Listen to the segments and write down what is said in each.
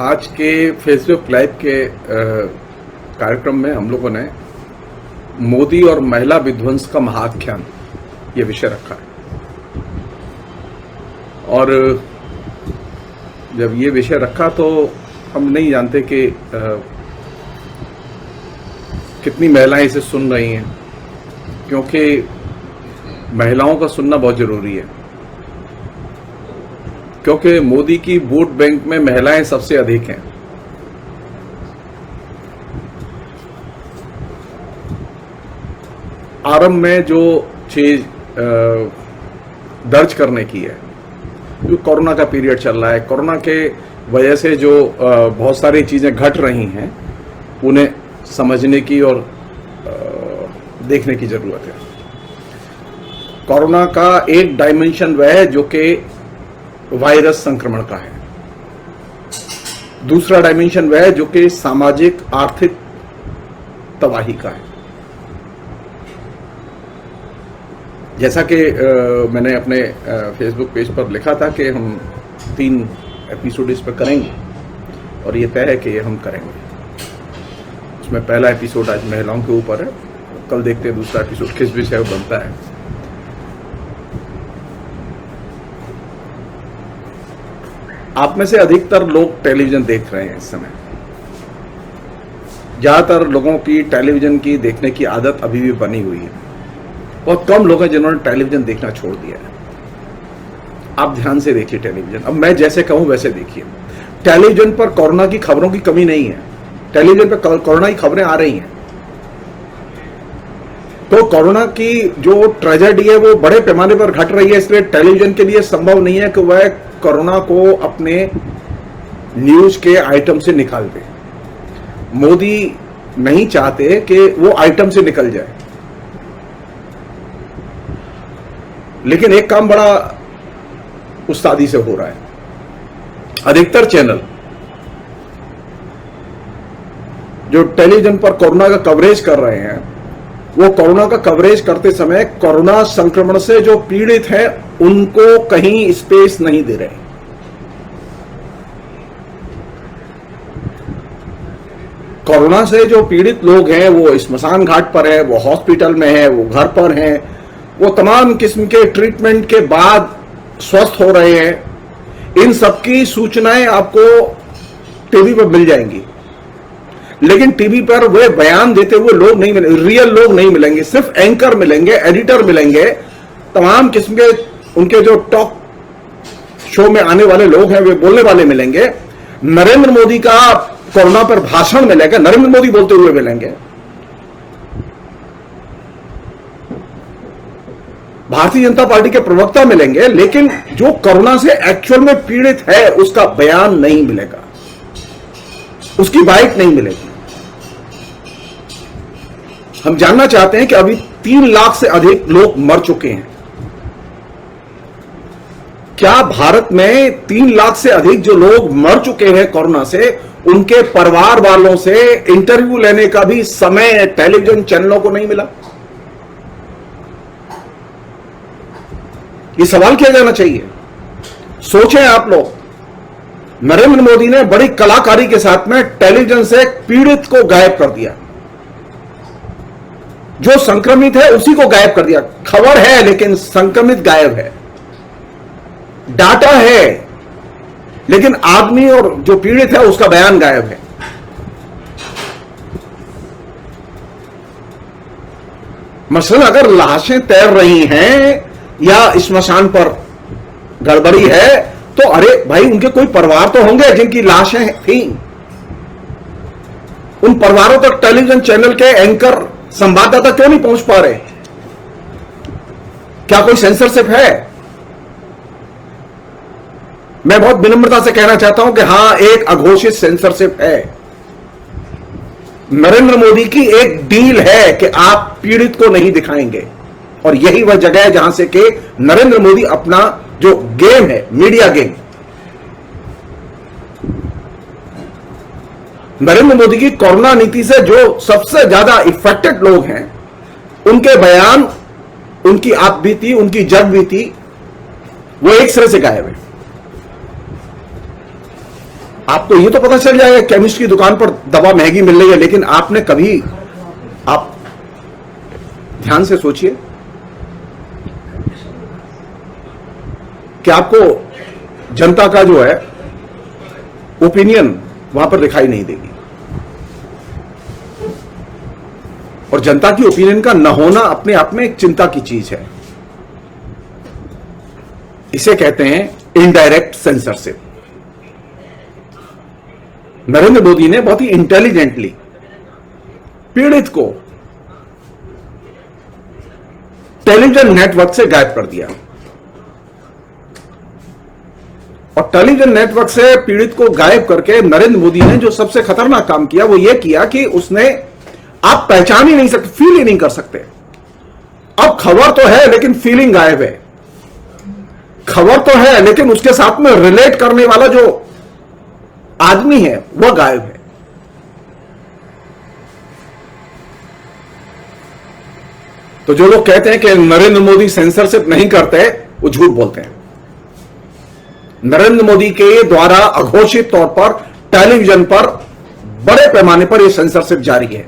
आज के Facebook live के कार्यक्रम में हम लोगों ने मोदी और महिला विध्वंस का महाख्यान ये विषय रखा है। और जब ये विषय रखा तो हम नहीं जानते कि कितनी महिलाएं इसे सुन रही हैं, क्योंकि महिलाओं का सुनना बहुत जरूरी है, क्योंकि मोदी की वोट बैंक में महिलाएं सबसे अधिक हैं। आरंभ में जो चीज दर्ज करने की है, जो कोरोना का पीरियड चल रहा है, कोरोना के वजह से जो बहुत सारी चीजें घट रही हैं, उन्हें समझने की और देखने की जरूरत है। कोरोना का एक डायमेंशन वह है जो कि वायरस संक्रमण का है, दूसरा डायमेंशन वह है जो कि सामाजिक आर्थिक तबाही का है। जैसा कि मैंने अपने फेसबुक पेज पर लिखा था कि हम 3 एपिसोड इस पर करेंगे और ये तय है कि ये हम करेंगे। उसमें पहला एपिसोड आज महिलाओं के ऊपर है, कल देखते हैं दूसरा एपिसोड किस विषय पर बनता है। आप में से अधिकतर लोग टेलीविजन देख रहे हैं इस समय। ज्यादातर लोगों की टेलीविजन की देखने की आदत अभी भी बनी हुई है। बहुत कम लोग हैं जिन्होंने टेलीविजन देखना छोड़ दिया है। आप ध्यान से देखिए टेलीविजन। अब मैं जैसे कहूं वैसे देखिए। टेलीविजन पर कोरोना की खबरों की कमी नहीं है, टेलीविजन पर कोरोना की खबरें आ रही हैं। तो कोरोना की जो ट्रेजेडी है वो बड़े पैमाने पर घट रही है, इसलिए टेलीविजन के लिए संभव नहीं है कि वह कोरोना को अपने न्यूज के आइटम से निकाल दे। मोदी नहीं चाहते कि वो आइटम से निकल जाए, लेकिन एक काम बड़ा उस्तादी से हो रहा है। अधिकतर चैनल जो टेलीविजन पर कोरोना का कवरेज कर रहे हैं, वो कोरोना का कवरेज करते समय कोरोना संक्रमण से जो पीड़ित हैं उनको कहीं स्पेस नहीं दे रहे। कोरोना से जो पीड़ित लोग हैं वो स्मशान घाट पर है, वो हॉस्पिटल में है, वो घर पर हैं, वो तमाम किस्म के ट्रीटमेंट के बाद स्वस्थ हो रहे हैं। इन सबकी सूचनाएं आपको टीवी पर मिल जाएंगी, लेकिन टीवी पर वे बयान देते हुए लोग नहीं मिलेंगे, रियल लोग नहीं मिलेंगे। सिर्फ एंकर मिलेंगे, एडिटर मिलेंगे, तमाम किस्म के उनके जो टॉक शो में आने वाले लोग हैं वे बोलने वाले मिलेंगे। नरेंद्र मोदी का कोरोना पर भाषण मिलेगा, नरेंद्र मोदी बोलते हुए मिलेंगे। भारतीय जनता पार्टी के प्रवक्ता मिलेंगे, लेकिन जो कोरोना से एक्चुअल में पीड़ित है उसका बयान नहीं मिलेगा, उसकी बाइट नहीं मिलेगी। हम जानना चाहते हैं कि अभी 3 लाख से अधिक लोग मर चुके हैं। क्या भारत में 3 लाख से अधिक जो लोग मर चुके हैं कोरोना से, उनके परिवार वालों से इंटरव्यू लेने का भी समय टेलीविजन चैनलों को नहीं मिला? ये सवाल किया जाना चाहिए। सोचें आप लोग, नरेंद्र मोदी ने बड़ी कलाकारी के साथ में टेलीविजन से पीड़ित को गायब कर दिया, जो संक्रमित है उसी को गायब कर दिया। खबर है लेकिन संक्रमित गायब है, डाटा है लेकिन आदमी और जो पीड़ित है उसका बयान गायब है। मसलन अगर लाशें तैर रही हैं या स्मशान पर गड़बड़ी है, तो अरे भाई उनके कोई परिवार तो होंगे जिनकी लाशें थी। उन परिवारों तक टेलीविजन चैनल के एंकर, संवाददाता क्यों नहीं पहुंच पा रहे? क्या कोई सेंसरशिप है? मैं बहुत विनम्रता से कहना चाहता हूं कि हां, एक अघोषित सेंसरशिप है। नरेंद्र मोदी की एक डील है कि आप पीड़ित को नहीं दिखाएंगे, और यही वह जगह है जहां से कि नरेंद्र मोदी अपना जो गेम है, मीडिया गेम, नरेंद्र मोदी की कोरोना नीति से जो सबसे ज्यादा इफेक्टेड लोग हैं, उनके बयान, उनकी आप बीती, उनकी जग बीती, वो एक सिरे से गायब है। आपको ये तो पता चल जाएगा केमिस्ट की दुकान पर दवा महंगी मिल रही है, लेकिन आपने कभी, आप ध्यान से सोचिए कि आपको जनता का जो है ओपिनियन वहां पर दिखाई नहीं देगी, और जनता की ओपिनियन का न होना अपने आप में एक चिंता की चीज है। इसे कहते हैं इनडायरेक्ट सेंसरशिप। नरेंद्र मोदी ने बहुत ही इंटेलिजेंटली पीड़ित को टेलीविजन नेटवर्क से गायब कर दिया, और टेलीविजन नेटवर्क से पीड़ित को गायब करके नरेंद्र मोदी ने जो सबसे खतरनाक काम किया वो ये किया कि उसने, आप पहचान ही नहीं सकते, फील ही नहीं कर सकते। अब खबर तो है लेकिन फीलिंग गायब है, खबर तो है लेकिन उसके साथ में रिलेट करने वाला जो आदमी है वह गायब है। तो जो लोग कहते हैं कि नरेंद्र मोदी सेंसरशिप नहीं करते, वो झूठ बोलते हैं। नरेंद्र मोदी के द्वारा अघोषित तौर पर टेलीविजन पर बड़े पैमाने पर यह सेंसरशिप जारी है,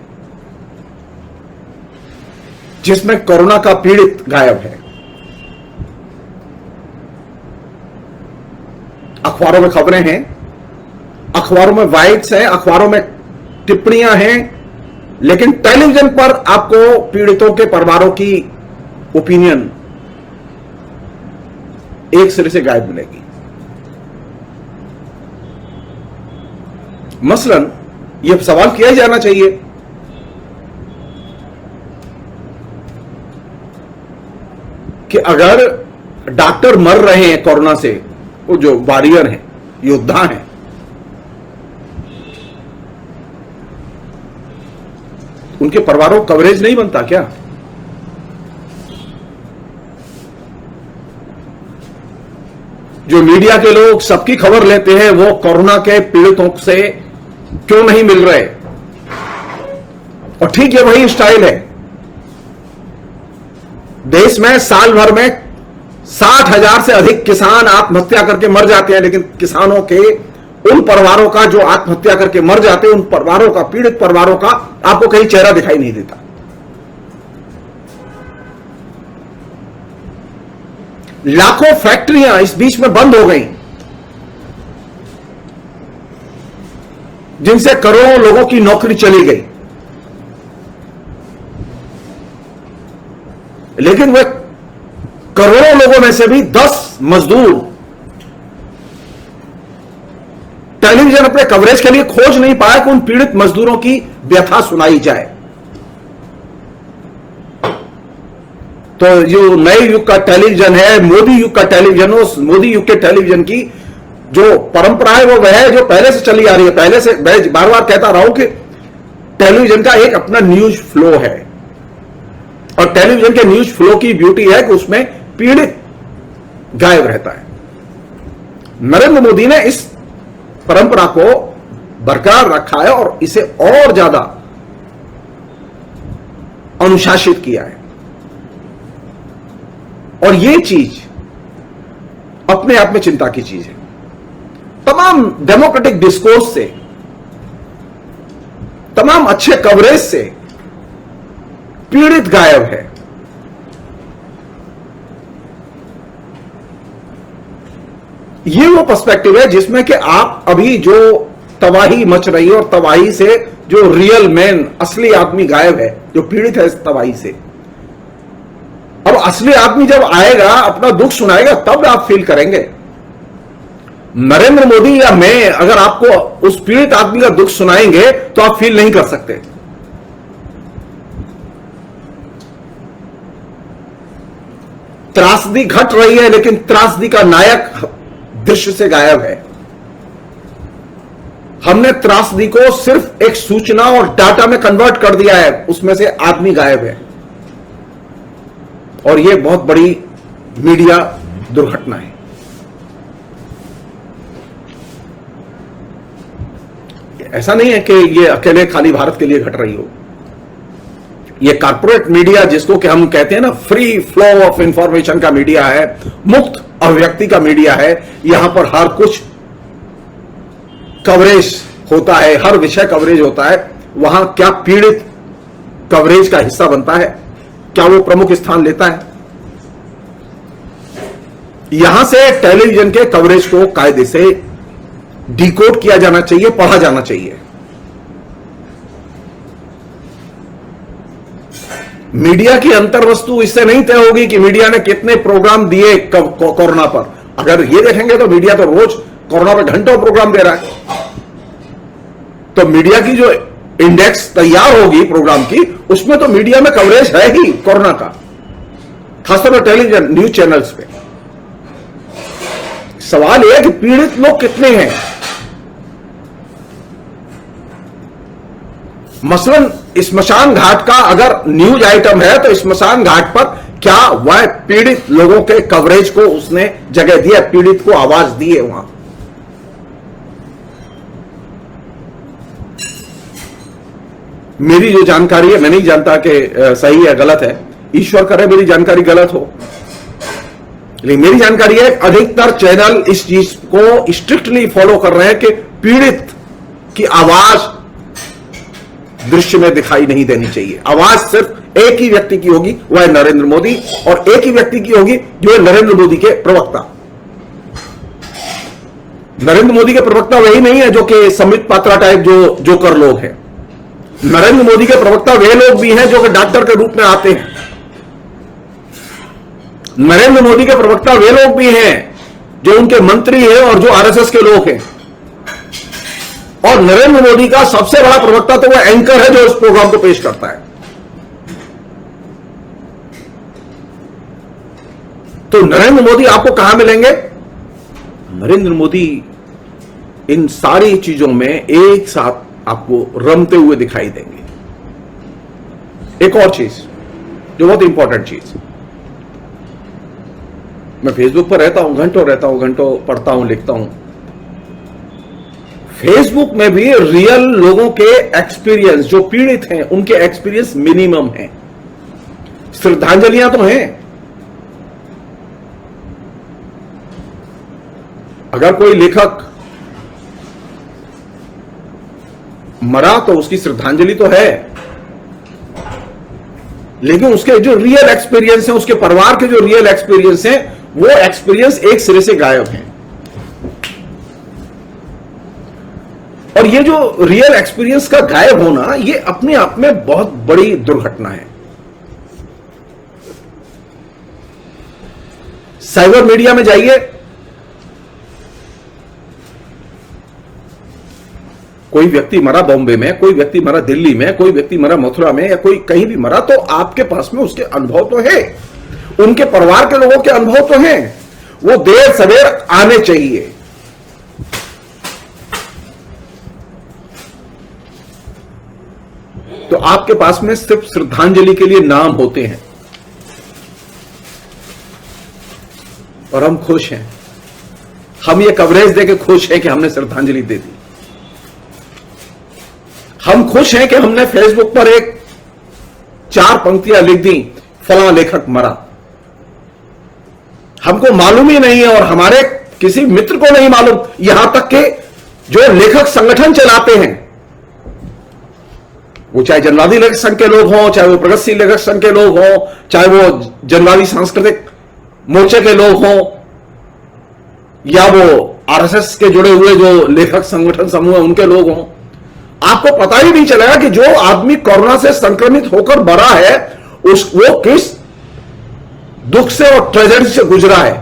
जिसमें कोरोना का पीड़ित गायब है। अखबारों में खबरें हैं, अखबारों में वाइट्स हैं, अखबारों में टिप्पणियां हैं, लेकिन टेलीविजन पर आपको पीड़ितों के परिवारों की ओपिनियन एक सिरे से गायब मिलेगी। मसलन यह सवाल किया ही जाना चाहिए कि अगर डॉक्टर मर रहे हैं कोरोना से, वो जो वॉरियर हैं, योद्धा हैं, उनके परिवारों को कवरेज नहीं बनता क्या? जो मीडिया के लोग सबकी खबर लेते हैं, वो कोरोना के पीड़ितों से क्यों नहीं मिल रहे? और ठीक है, वही स्टाइल है। देश में साल भर में 60,000 से अधिक किसान आत्महत्या करके मर जाते हैं, लेकिन किसानों के उन परिवारों का जो आत्महत्या करके मर जाते हैं, उन परिवारों का, पीड़ित परिवारों का आपको कहीं चेहरा दिखाई नहीं देता। लाखों फैक्ट्रियां इस बीच में बंद हो गई, जिनसे करोड़ों लोगों की नौकरी चली गई, लेकिन वे करोड़ों लोगों में से भी 10 मजदूर टेलीविजन अपने कवरेज के लिए खोज नहीं पाया कि उन पीड़ित मजदूरों की व्यथा सुनाई जाए। तो जो नए युग का टेलीविजन है, मोदी युग का टेलीविजन, उस मोदी युग के टेलीविजन की जो परंपरा है वो वह है जो पहले से चली आ रही है। पहले से मैं बार बार कहता रहा हूं कि टेलीविजन का एक अपना न्यूज फ्लो है, और टेलीविजन के न्यूज फ्लो की ब्यूटी है कि उसमें पीड़ित गायब रहता है। नरेंद्र मोदी ने इस परंपरा को बरकरार रखा है और इसे और ज्यादा अनुशासित किया है, और यह चीज अपने आप में चिंता की चीज है। तमाम डेमोक्रेटिक डिस्कोर्स से, तमाम अच्छे कवरेज से पीड़ित गायब है। ये वो पर्सपेक्टिव है जिसमें कि आप अभी जो तबाही मच रही है, और तबाही से जो रियल मैन, असली आदमी गायब है, जो पीड़ित है इस तबाही से। अब असली आदमी जब आएगा, अपना दुख सुनाएगा, तब आप फील करेंगे। नरेंद्र मोदी या मैं अगर आपको उस पीड़ित आदमी का दुख सुनाएंगे तो आप फील नहीं कर सकते। त्रासदी घट रही है, लेकिन त्रासदी का नायक दृश्य से गायब है। हमने त्रासदी को सिर्फ एक सूचना और डाटा में कन्वर्ट कर दिया है, उसमें से आदमी गायब है, और यह बहुत बड़ी मीडिया दुर्घटना है। ऐसा नहीं है कि यह अकेले खाली भारत के लिए घट रही हो। ये कॉर्पोरेट मीडिया, जिसको कि हम कहते हैं ना फ्री फ्लो ऑफ इंफॉर्मेशन का मीडिया है, मुक्त अभिव्यक्ति का मीडिया है, यहां पर हर कुछ कवरेज होता है, हर विषय कवरेज होता है, वहां क्या पीड़ित कवरेज का हिस्सा बनता है? क्या वो प्रमुख स्थान लेता है? यहां से टेलीविजन के कवरेज को कायदे से डिकोड किया जाना चाहिए, पढ़ा जाना चाहिए। मीडिया की अंतर्वस्तु इससे नहीं तय होगी कि मीडिया ने कितने प्रोग्राम दिए कोरोना पर। अगर ये देखेंगे तो मीडिया तो रोज कोरोना पर घंटों प्रोग्राम दे रहा है। तो मीडिया की जो इंडेक्स तैयार होगी प्रोग्राम की, उसमें तो मीडिया में कवरेज है ही कोरोना का, खासतौर पर टेलीविजन न्यूज चैनल्स पे। सवाल यह है कि पीड़ित लोग कितने हैं। मसलन स्मशान घाट का अगर न्यूज आइटम है तो स्मशान घाट पर क्या वह पीड़ित लोगों के कवरेज को उसने जगह दिया, पीड़ित को आवाज दी है वहां? मेरी जो जानकारी है, मैं नहीं जानता कि सही है गलत है, ईश्वर करे मेरी जानकारी गलत हो, लेकिन मेरी जानकारी है अधिकतर चैनल इस चीज को स्ट्रिक्टली फॉलो कर रहे हैं कि पीड़ित की आवाज दृश्य में दिखाई नहीं देनी चाहिए। आवाज सिर्फ एक ही व्यक्ति की होगी, वह है नरेंद्र मोदी, और एक ही व्यक्ति की होगी जो है नरेंद्र मोदी के प्रवक्ता। नरेंद्र मोदी के प्रवक्ता वही नहीं है जो कि संबित पात्रा टाइप जो कर लोग हैं। नरेंद्र मोदी के प्रवक्ता वे लोग भी हैं जो कि डॉक्टर के रूप में आते हैं। नरेंद्र मोदी के प्रवक्ता वे लोग भी हैं जो उनके मंत्री हैं और जो आरएसएस के लोग हैं। और नरेंद्र मोदी का सबसे बड़ा प्रवक्ता तो वह एंकर है जो इस प्रोग्राम को पेश करता है। तो नरेंद्र मोदी आपको कहां मिलेंगे? नरेंद्र मोदी इन सारी चीजों में एक साथ आपको रमते हुए दिखाई देंगे। एक और चीज जो बहुत इंपॉर्टेंट चीज, मैं फेसबुक पर रहता हूं, घंटों पढ़ता हूं, लिखता हूं। फेसबुक में भी रियल लोगों के एक्सपीरियंस, जो पीड़ित हैं उनके एक्सपीरियंस मिनिमम हैं। श्रद्धांजलियां तो हैं। अगर कोई लेखक मरा तो उसकी श्रद्धांजलि तो है, लेकिन उसके जो रियल एक्सपीरियंस है, उसके परिवार के जो रियल एक्सपीरियंस है, वो एक्सपीरियंस एक सिरे से गायब है। और ये जो रियल एक्सपीरियंस का गायब होना, ये अपने आप में बहुत बड़ी दुर्घटना है। साइबर मीडिया में जाइए, कोई व्यक्ति मरा बॉम्बे में, कोई व्यक्ति मरा दिल्ली में, कोई व्यक्ति मरा मथुरा में, या कोई कहीं भी मरा, तो आपके पास में उसके अनुभव तो है, उनके परिवार के लोगों के अनुभव तो हैं। वो देर सवेर आने चाहिए। तो आपके पास में सिर्फ श्रद्धांजलि के लिए नाम होते हैं और हम खुश हैं। हम ये कवरेज देके खुश हैं कि हमने श्रद्धांजलि दे दी। हम खुश हैं कि हमने फेसबुक पर एक 4 पंक्तियां लिख दी, फलां लेखक मरा। हमको मालूम ही नहीं है और हमारे किसी मित्र को नहीं मालूम, यहां तक कि जो लेखक संगठन चलाते हैं, वो चाहे जनवादी लेखक संघ के लोग हों, चाहे वो प्रगतिशील लेखक संघ के लोग हों, चाहे वो जनवादी सांस्कृतिक मोर्चे के लोग हों, या वो आरएसएस के जुड़े हुए जो लेखक संगठन समूह है उनके लोग हों, आपको पता ही नहीं चलेगा कि जो आदमी कोरोना से संक्रमित होकर मरा है वो किस दुख से और ट्रेजेडी से गुजरा है।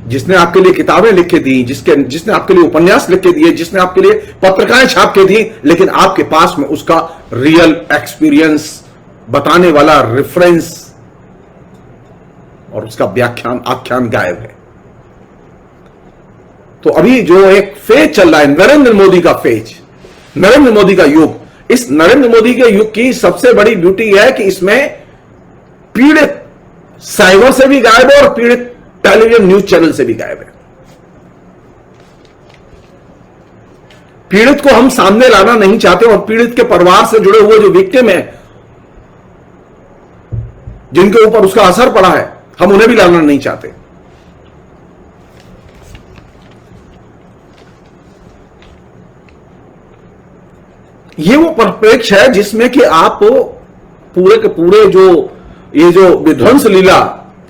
जिसने आपके लिए किताबें लिख के दी, जिसने आपके लिए उपन्यास लिख के दिए, जिसने आपके लिए पत्रिकाएं छाप के दी, लेकिन आपके पास में उसका रियल एक्सपीरियंस बताने वाला रेफरेंस और उसका व्याख्यान आख्यान गायब है। तो अभी जो एक फेज चल रहा है, नरेंद्र मोदी का फेज, नरेंद्र मोदी का युग, इस नरेंद्र मोदी के युग की सबसे बड़ी ब्यूटी है कि इसमें पीड़ित साइबर से भी गायब है और पीड़ित टेलीविजन न्यूज चैनल से भी गायब है। पीड़ित को हम सामने लाना नहीं चाहते और पीड़ित के परिवार से जुड़े हुए जो विक्टिम है, जिनके ऊपर उसका असर पड़ा है, हम उन्हें भी लाना नहीं चाहते। ये वो परिप्रेक्ष्य है जिसमें कि आप पूरे के पूरे ये जो विध्वंस लीला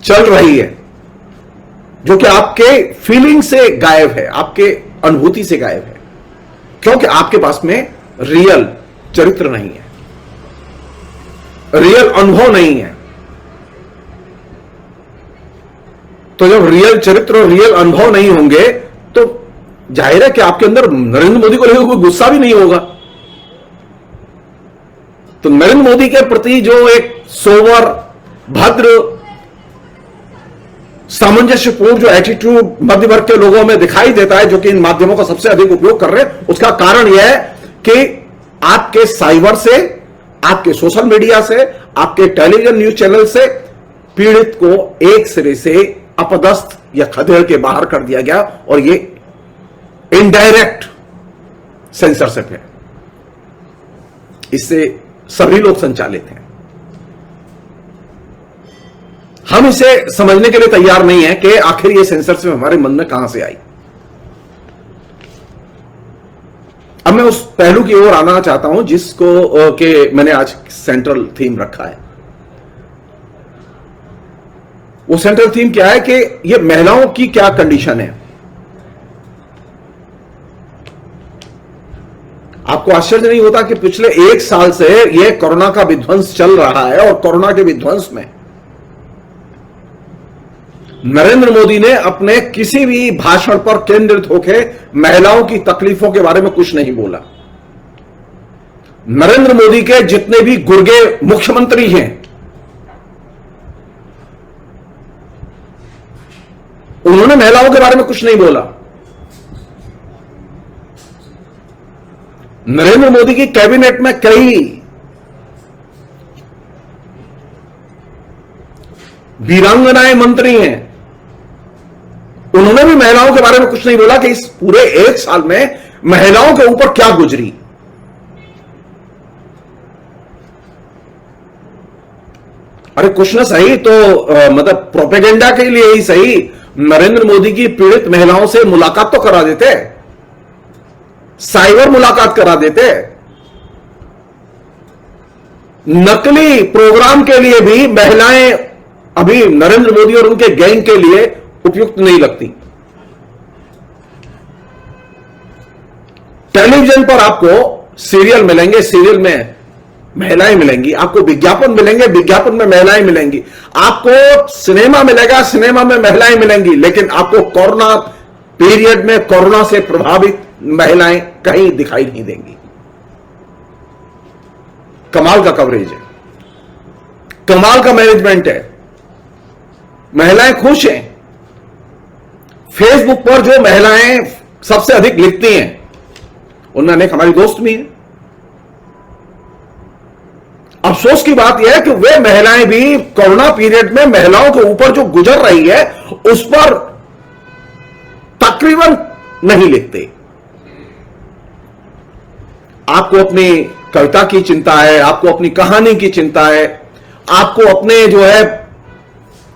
चल रही है, जो कि आपके फीलिंग से गायब है, आपके अनुभूति से गायब है, क्योंकि आपके पास में रियल चरित्र नहीं है, रियल अनुभव नहीं है। तो जब रियल चरित्र और रियल अनुभव नहीं होंगे तो जाहिर है कि आपके अंदर नरेंद्र मोदी को लेकर कोई गुस्सा भी नहीं होगा। तो नरेंद्र मोदी के प्रति जो एक सोबर, भद्र, सामंजस्यपूर्ण जो एटीट्यूड मध्य वर्ग के लोगों में दिखाई देता है, जो कि इन माध्यमों का सबसे अधिक उपयोग कर रहे हैं, उसका कारण यह है कि आपके साइबर से, आपके सोशल मीडिया से, आपके टेलीविजन न्यूज चैनल से पीड़ित को एक सिरे से अपदस्थ या खदेड़ के बाहर कर दिया गया, और ये इनडायरेक्ट सेंसरशिप है। इससे सभी लोग संचालित हैं। हम इसे समझने के लिए तैयार नहीं है कि आखिर ये सेंसरशिप हमारे मन में कहां से आई। अब मैं उस पहलू की ओर आना चाहता हूं जिसको कि मैंने आज सेंट्रल थीम रखा है। वो सेंट्रल थीम क्या है कि ये महिलाओं की क्या कंडीशन है। आपको आश्चर्य नहीं होता कि पिछले 1 साल से ये कोरोना का विध्वंस चल रहा है, और कोरोना के विध्वंस में नरेंद्र मोदी ने अपने किसी भी भाषण पर केंद्रित होकर महिलाओं की तकलीफों के बारे में कुछ नहीं बोला। नरेंद्र मोदी के जितने भी गुर्गे मुख्यमंत्री हैं, उन्होंने महिलाओं के बारे में कुछ नहीं बोला। नरेंद्र मोदी की कैबिनेट में कई वीरांगनाएं मंत्री हैं, उन्होंने भी महिलाओं के बारे में कुछ नहीं बोला कि इस पूरे 1 साल में महिलाओं के ऊपर क्या गुजरी। अरे कुछ ना सही तो मतलब प्रोपेगेंडा के लिए ही सही, नरेंद्र मोदी की पीड़ित महिलाओं से मुलाकात तो करा देते, साइबर मुलाकात करा देते। नकली प्रोग्राम के लिए भी महिलाएं अभी नरेंद्र मोदी और उनके गैंग के लिए उपयुक्त नहीं लगती। टेलीविजन पर आपको सीरियल मिलेंगे, सीरियल में महिलाएं मिलेंगी, आपको विज्ञापन मिलेंगे, विज्ञापन में महिलाएं मिलेंगी, आपको सिनेमा मिलेगा, सिनेमा में महिलाएं मिलेंगी, लेकिन आपको कोरोना पीरियड में कोरोना से प्रभावित महिलाएं कहीं दिखाई नहीं देंगी। कमाल का कवरेज है, कमाल का मैनेजमेंट है, महिलाएं खुश हैं। फेसबुक पर जो महिलाएं सबसे अधिक लिखती हैं उनमें अनेक हमारी दोस्त भी हैं। अफसोस की बात यह है कि वे महिलाएं भी कोरोना पीरियड में महिलाओं के ऊपर जो गुजर रही है उस पर तकरीबन नहीं लिखते। आपको अपनी कविता की चिंता है, आपको अपनी कहानी की चिंता है, आपको अपने जो है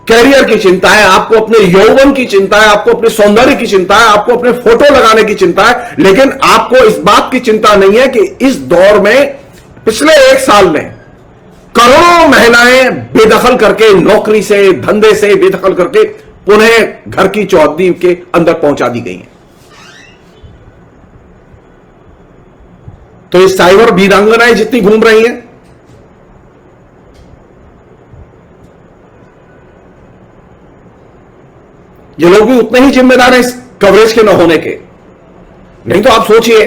कैरियर की चिंता है, आपको अपने यौवन की चिंता है, आपको अपने सौंदर्य की चिंता है, आपको अपने फोटो लगाने की चिंता है, लेकिन आपको इस बात की चिंता नहीं है कि इस दौर में पिछले 1 साल में करोड़ों महिलाएं बेदखल करके, नौकरी से, धंधे से बेदखल करके पुनः घर की चौहद्दी के अंदर पहुंचा दी गई हैं। तो ये साइबर वीरांगनाएं जितनी घूम रही हैं, ये लोग भी उतने ही जिम्मेदार हैं इस कवरेज के न होने के। नहीं तो आप सोचिए,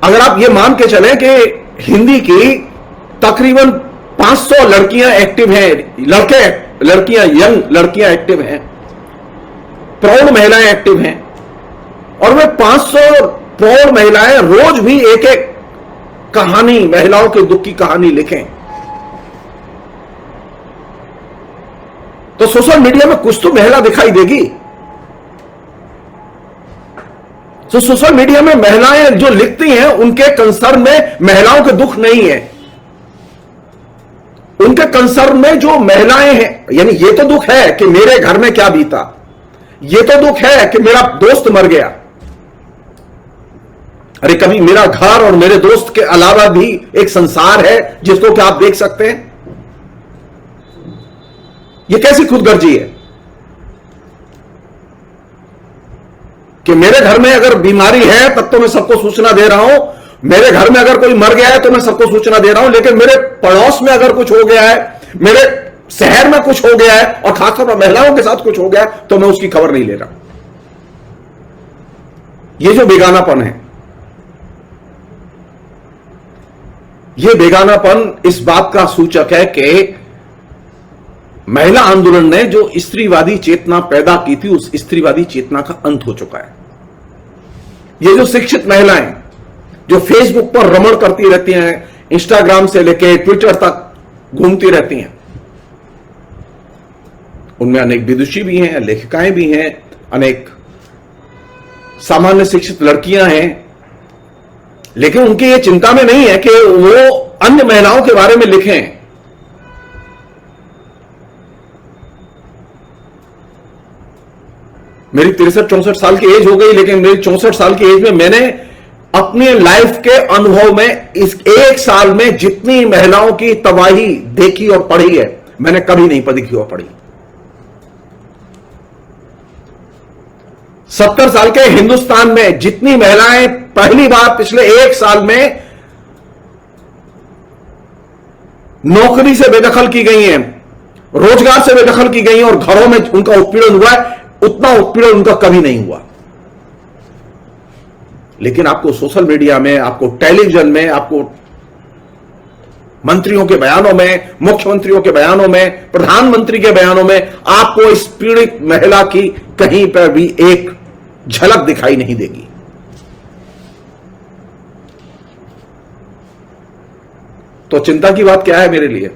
अगर आप ये मान के चलें कि हिंदी की तकरीबन 500 लड़कियां एक्टिव हैं, लड़कियां यंग लड़कियां एक्टिव हैं, प्रौढ़ महिलाएं एक्टिव हैं, और वे 500 प्रौढ़ महिलाएं रोज भी एक एक कहानी, महिलाओं के दुख की कहानी लिखें, तो सोशल मीडिया में कुछ तो महिला दिखाई देगी। तो सोशल मीडिया में महिलाएं जो लिखती हैं उनके कंसर्न में महिलाओं के दुख नहीं है, उनके कंसर्न में जो महिलाएं हैं, यानी ये तो दुख है कि मेरे घर में क्या बीता, ये तो दुख है कि मेरा दोस्त मर गया, अरे कभी मेरा घर और मेरे दोस्त के अलावा भी एक संसार है जिसको क्या आप देख सकते हैं? यह कैसी खुदगर्जी है कि मेरे घर में अगर बीमारी है तब तो मैं सबको सूचना दे रहा हूं, मेरे घर में अगर कोई मर गया है तो मैं सबको सूचना दे रहा हूं, लेकिन मेरे पड़ोस में अगर कुछ हो गया है, मेरे शहर में कुछ हो गया है और खासतौर पर महिलाओं के साथ कुछ हो गया है तो मैं उसकी खबर नहीं ले रहा। यह जो बेगानापन है, यह बेगानापन इस बात का सूचक है कि महिला आंदोलन ने जो स्त्रीवादी चेतना पैदा की थी, उस स्त्रीवादी चेतना का अंत हो चुका है। ये जो शिक्षित महिलाएं जो फेसबुक पर रमण करती रहती हैं, इंस्टाग्राम से लेकर ट्विटर तक घूमती रहती हैं, उनमें अनेक विदुषी भी हैं, लेखिकाएं भी हैं, अनेक सामान्य शिक्षित लड़कियां हैं, लेकिन उनकी ये चिंता में नहीं है कि वो अन्य महिलाओं के बारे में लिखें। मेरी 63-64 साल की एज हो गई, लेकिन मेरी 64 साल की एज में मैंने अपने लाइफ के अनुभव में इस एक साल में जितनी महिलाओं की तबाही देखी और पढ़ी है, मैंने कभी नहीं देखी और पढ़ी। 70 साल के हिंदुस्तान में जितनी महिलाएं पहली बार पिछले एक साल में नौकरी से बेदखल की गई हैं, रोजगार से बेदखल की गई हैं और घरों में उनका उत्पीड़न हुआ है, उतना उत्पीड़न उनका कभी नहीं हुआ। लेकिन आपको सोशल मीडिया में, आपको टेलीविजन में, आपको मंत्रियों के बयानों में, मुख्यमंत्रियों के बयानों में, प्रधानमंत्री के बयानों में आपको इस पीड़ित महिला की कहीं पर भी एक झलक दिखाई नहीं देगी। तो चिंता की बात क्या है मेरे लिए?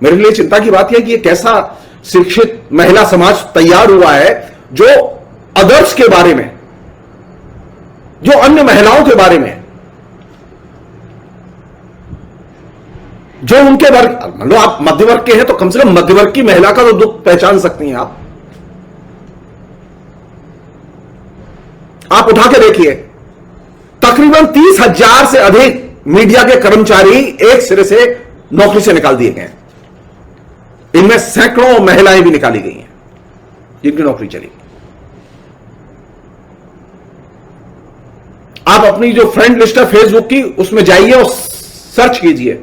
मेरे लिए चिंता की बात यह कि यह कैसा शिक्षित महिला समाज तैयार हुआ है जो अदर्स के बारे में, जो अन्य महिलाओं के बारे में, जो उनके वर्ग, मान लो आप मध्य वर्ग के हैं तो कम से कम मध्य वर्ग की महिला का तो दुख पहचान सकती हैं आप उठा के देखिए, तकरीबन 30,000 से अधिक मीडिया के कर्मचारी एक सिरे से नौकरी से निकाल दिए गए। इनमें सैकड़ों महिलाएं भी निकाली गई हैं जिनकी नौकरी चली। आप अपनी जो फ्रेंड लिस्ट है फेसबुक की, उसमें जाइए और सर्च कीजिए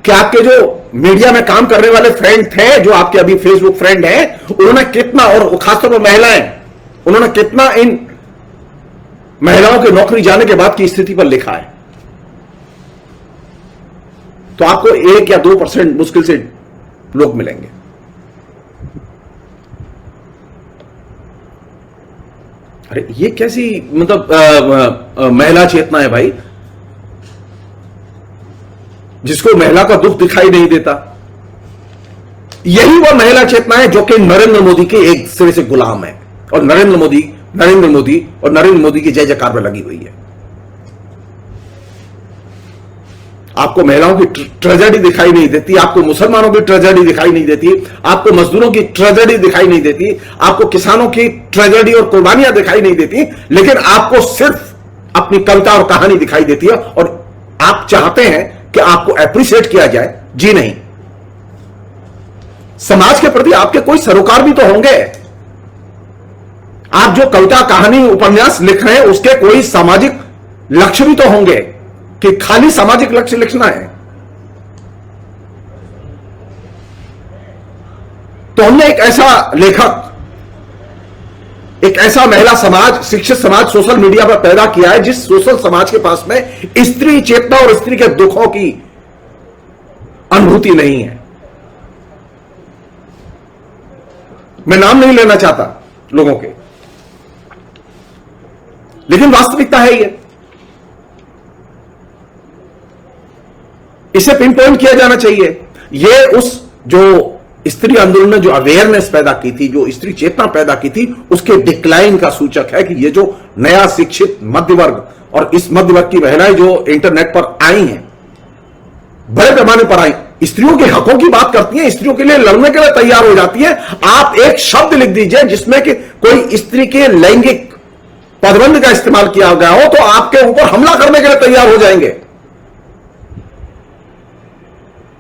कि आपके जो मीडिया में काम करने वाले फ्रेंड थे, जो आपके अभी फेसबुक फ्रेंड हैं, उन्होंने कितना, और खासतौर पर महिलाएं, उन्होंने कितना इन महिलाओं के नौकरी जाने के बाद की स्थिति पर लिखा है। तो आपको 1 या 2% मुश्किल से लोग मिलेंगे। अरे ये कैसी मतलब महिला चेतना है भाई, जिसको महिला का दुख दिखाई नहीं देता। यही वह महिला चेतना है जो कि नरेंद्र मोदी के एक सिरे से गुलाम है और नरेंद्र मोदी की जय जयकार में लगी हुई है। आपको महिलाओं की ट्रेजेडी दिखाई नहीं देती, आपको मुसलमानों की ट्रेजेडी दिखाई नहीं देती, आपको मजदूरों की ट्रेजेडी दिखाई नहीं देती, आपको किसानों की ट्रेजेडी और कुर्बानियां दिखाई नहीं देती, लेकिन आपको सिर्फ अपनी कविता और कहानी दिखाई देती है और आप चाहते हैं कि आपको अप्रिशिएट किया जाए। जी नहीं, समाज के प्रति आपके कोई सरोकार भी तो होंगे। आप जो कविता, कहानी, उपन्यास लिख रहे हैं उसके कोई सामाजिक लक्ष्य भी तो होंगे कि खाली सामाजिक लक्ष्य लिखना है। तो हमने एक ऐसा लेखक, एक ऐसा महिला समाज, शिक्षित समाज सोशल मीडिया पर पैदा किया है जिस सोशल समाज के पास में स्त्री चेतना और स्त्री के दुखों की अनुभूति नहीं है। मैं नाम नहीं लेना चाहता लोगों के, लेकिन वास्तविकता है ये। इसे पिन पॉइंट किया जाना चाहिए। ये उस जो स्त्री आंदोलन ने जो अवेयरनेस पैदा की थी, जो स्त्री चेतना पैदा की थी, उसके डिक्लाइन का सूचक है कि ये जो नया शिक्षित मध्य वर्ग और इस मध्य वर्ग की महिलाएं जो इंटरनेट पर आई हैं, बड़े पैमाने पर आई, स्त्रियों के हकों की बात करती हैं, स्त्रियों के लिए लड़ने के लिए तैयार हो जाती है। आप एक शब्द लिख दीजिए जिसमें कि कोई स्त्री के लैंगिक पदबंध का इस्तेमाल किया गया हो तो आपके ऊपर हमला करने के लिए तैयार हो जाएंगे।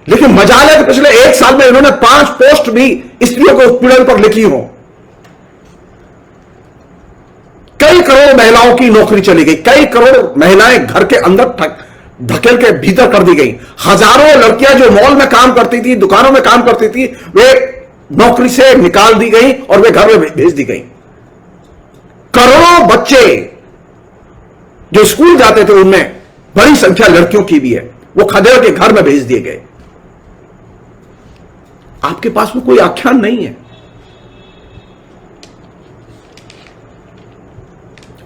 लेकिन मजाल है कि पिछले 1 साल में इन्होंने 5 पोस्ट भी स्त्रियों के उत्पीड़न पर लिखी हो। कई करोड़ महिलाओं की नौकरी चली गई, कई करोड़ महिलाएं घर के अंदर ढकेल के भीतर कर दी गई। हजारों लड़कियां जो मॉल में काम करती थी, दुकानों में काम करती थी, वे नौकरी से निकाल दी गई और वे घर में भेज दी गई। करोड़ों बच्चे जो स्कूल जाते थे उनमें बड़ी संख्या लड़कियों की भी है, वो खदेड़ के घर में भेज दिए गए। आपके पास में कोई आख्यान नहीं है।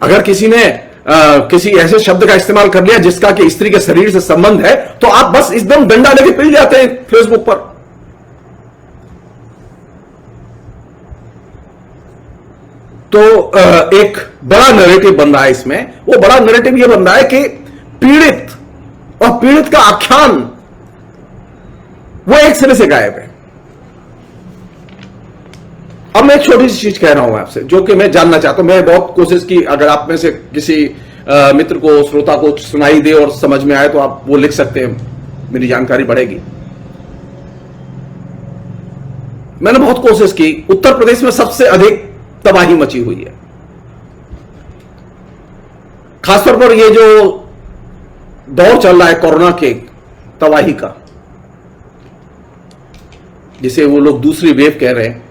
अगर किसी ने किसी ऐसे शब्द का इस्तेमाल कर लिया जिसका कि स्त्री के शरीर से संबंध है, तो आप बस एकदम डंडा लेके पिल जाते हैं फेसबुक पर। तो एक बड़ा नैरेटिव बन रहा है इसमें। वो बड़ा नैरेटिव यह बन रहा है कि पीड़ित और पीड़ित का आख्यान वो एक सिरे से गायब है। अब मैं एक छोटी सी चीज कह रहा हूं आपसे, जो कि मैं जानना चाहता हूं। मैं बहुत कोशिश की, अगर आप में से किसी मित्र को, श्रोता को सुनाई दे और समझ में आए तो आप वो लिख सकते हैं, मेरी जानकारी बढ़ेगी। मैंने बहुत कोशिश की। उत्तर प्रदेश में सबसे अधिक तबाही मची हुई है। खासतौर पर ये जो दौर चल रहा है कोरोना के तबाही का, जिसे वो लोग दूसरी वेव कह रहे हैं।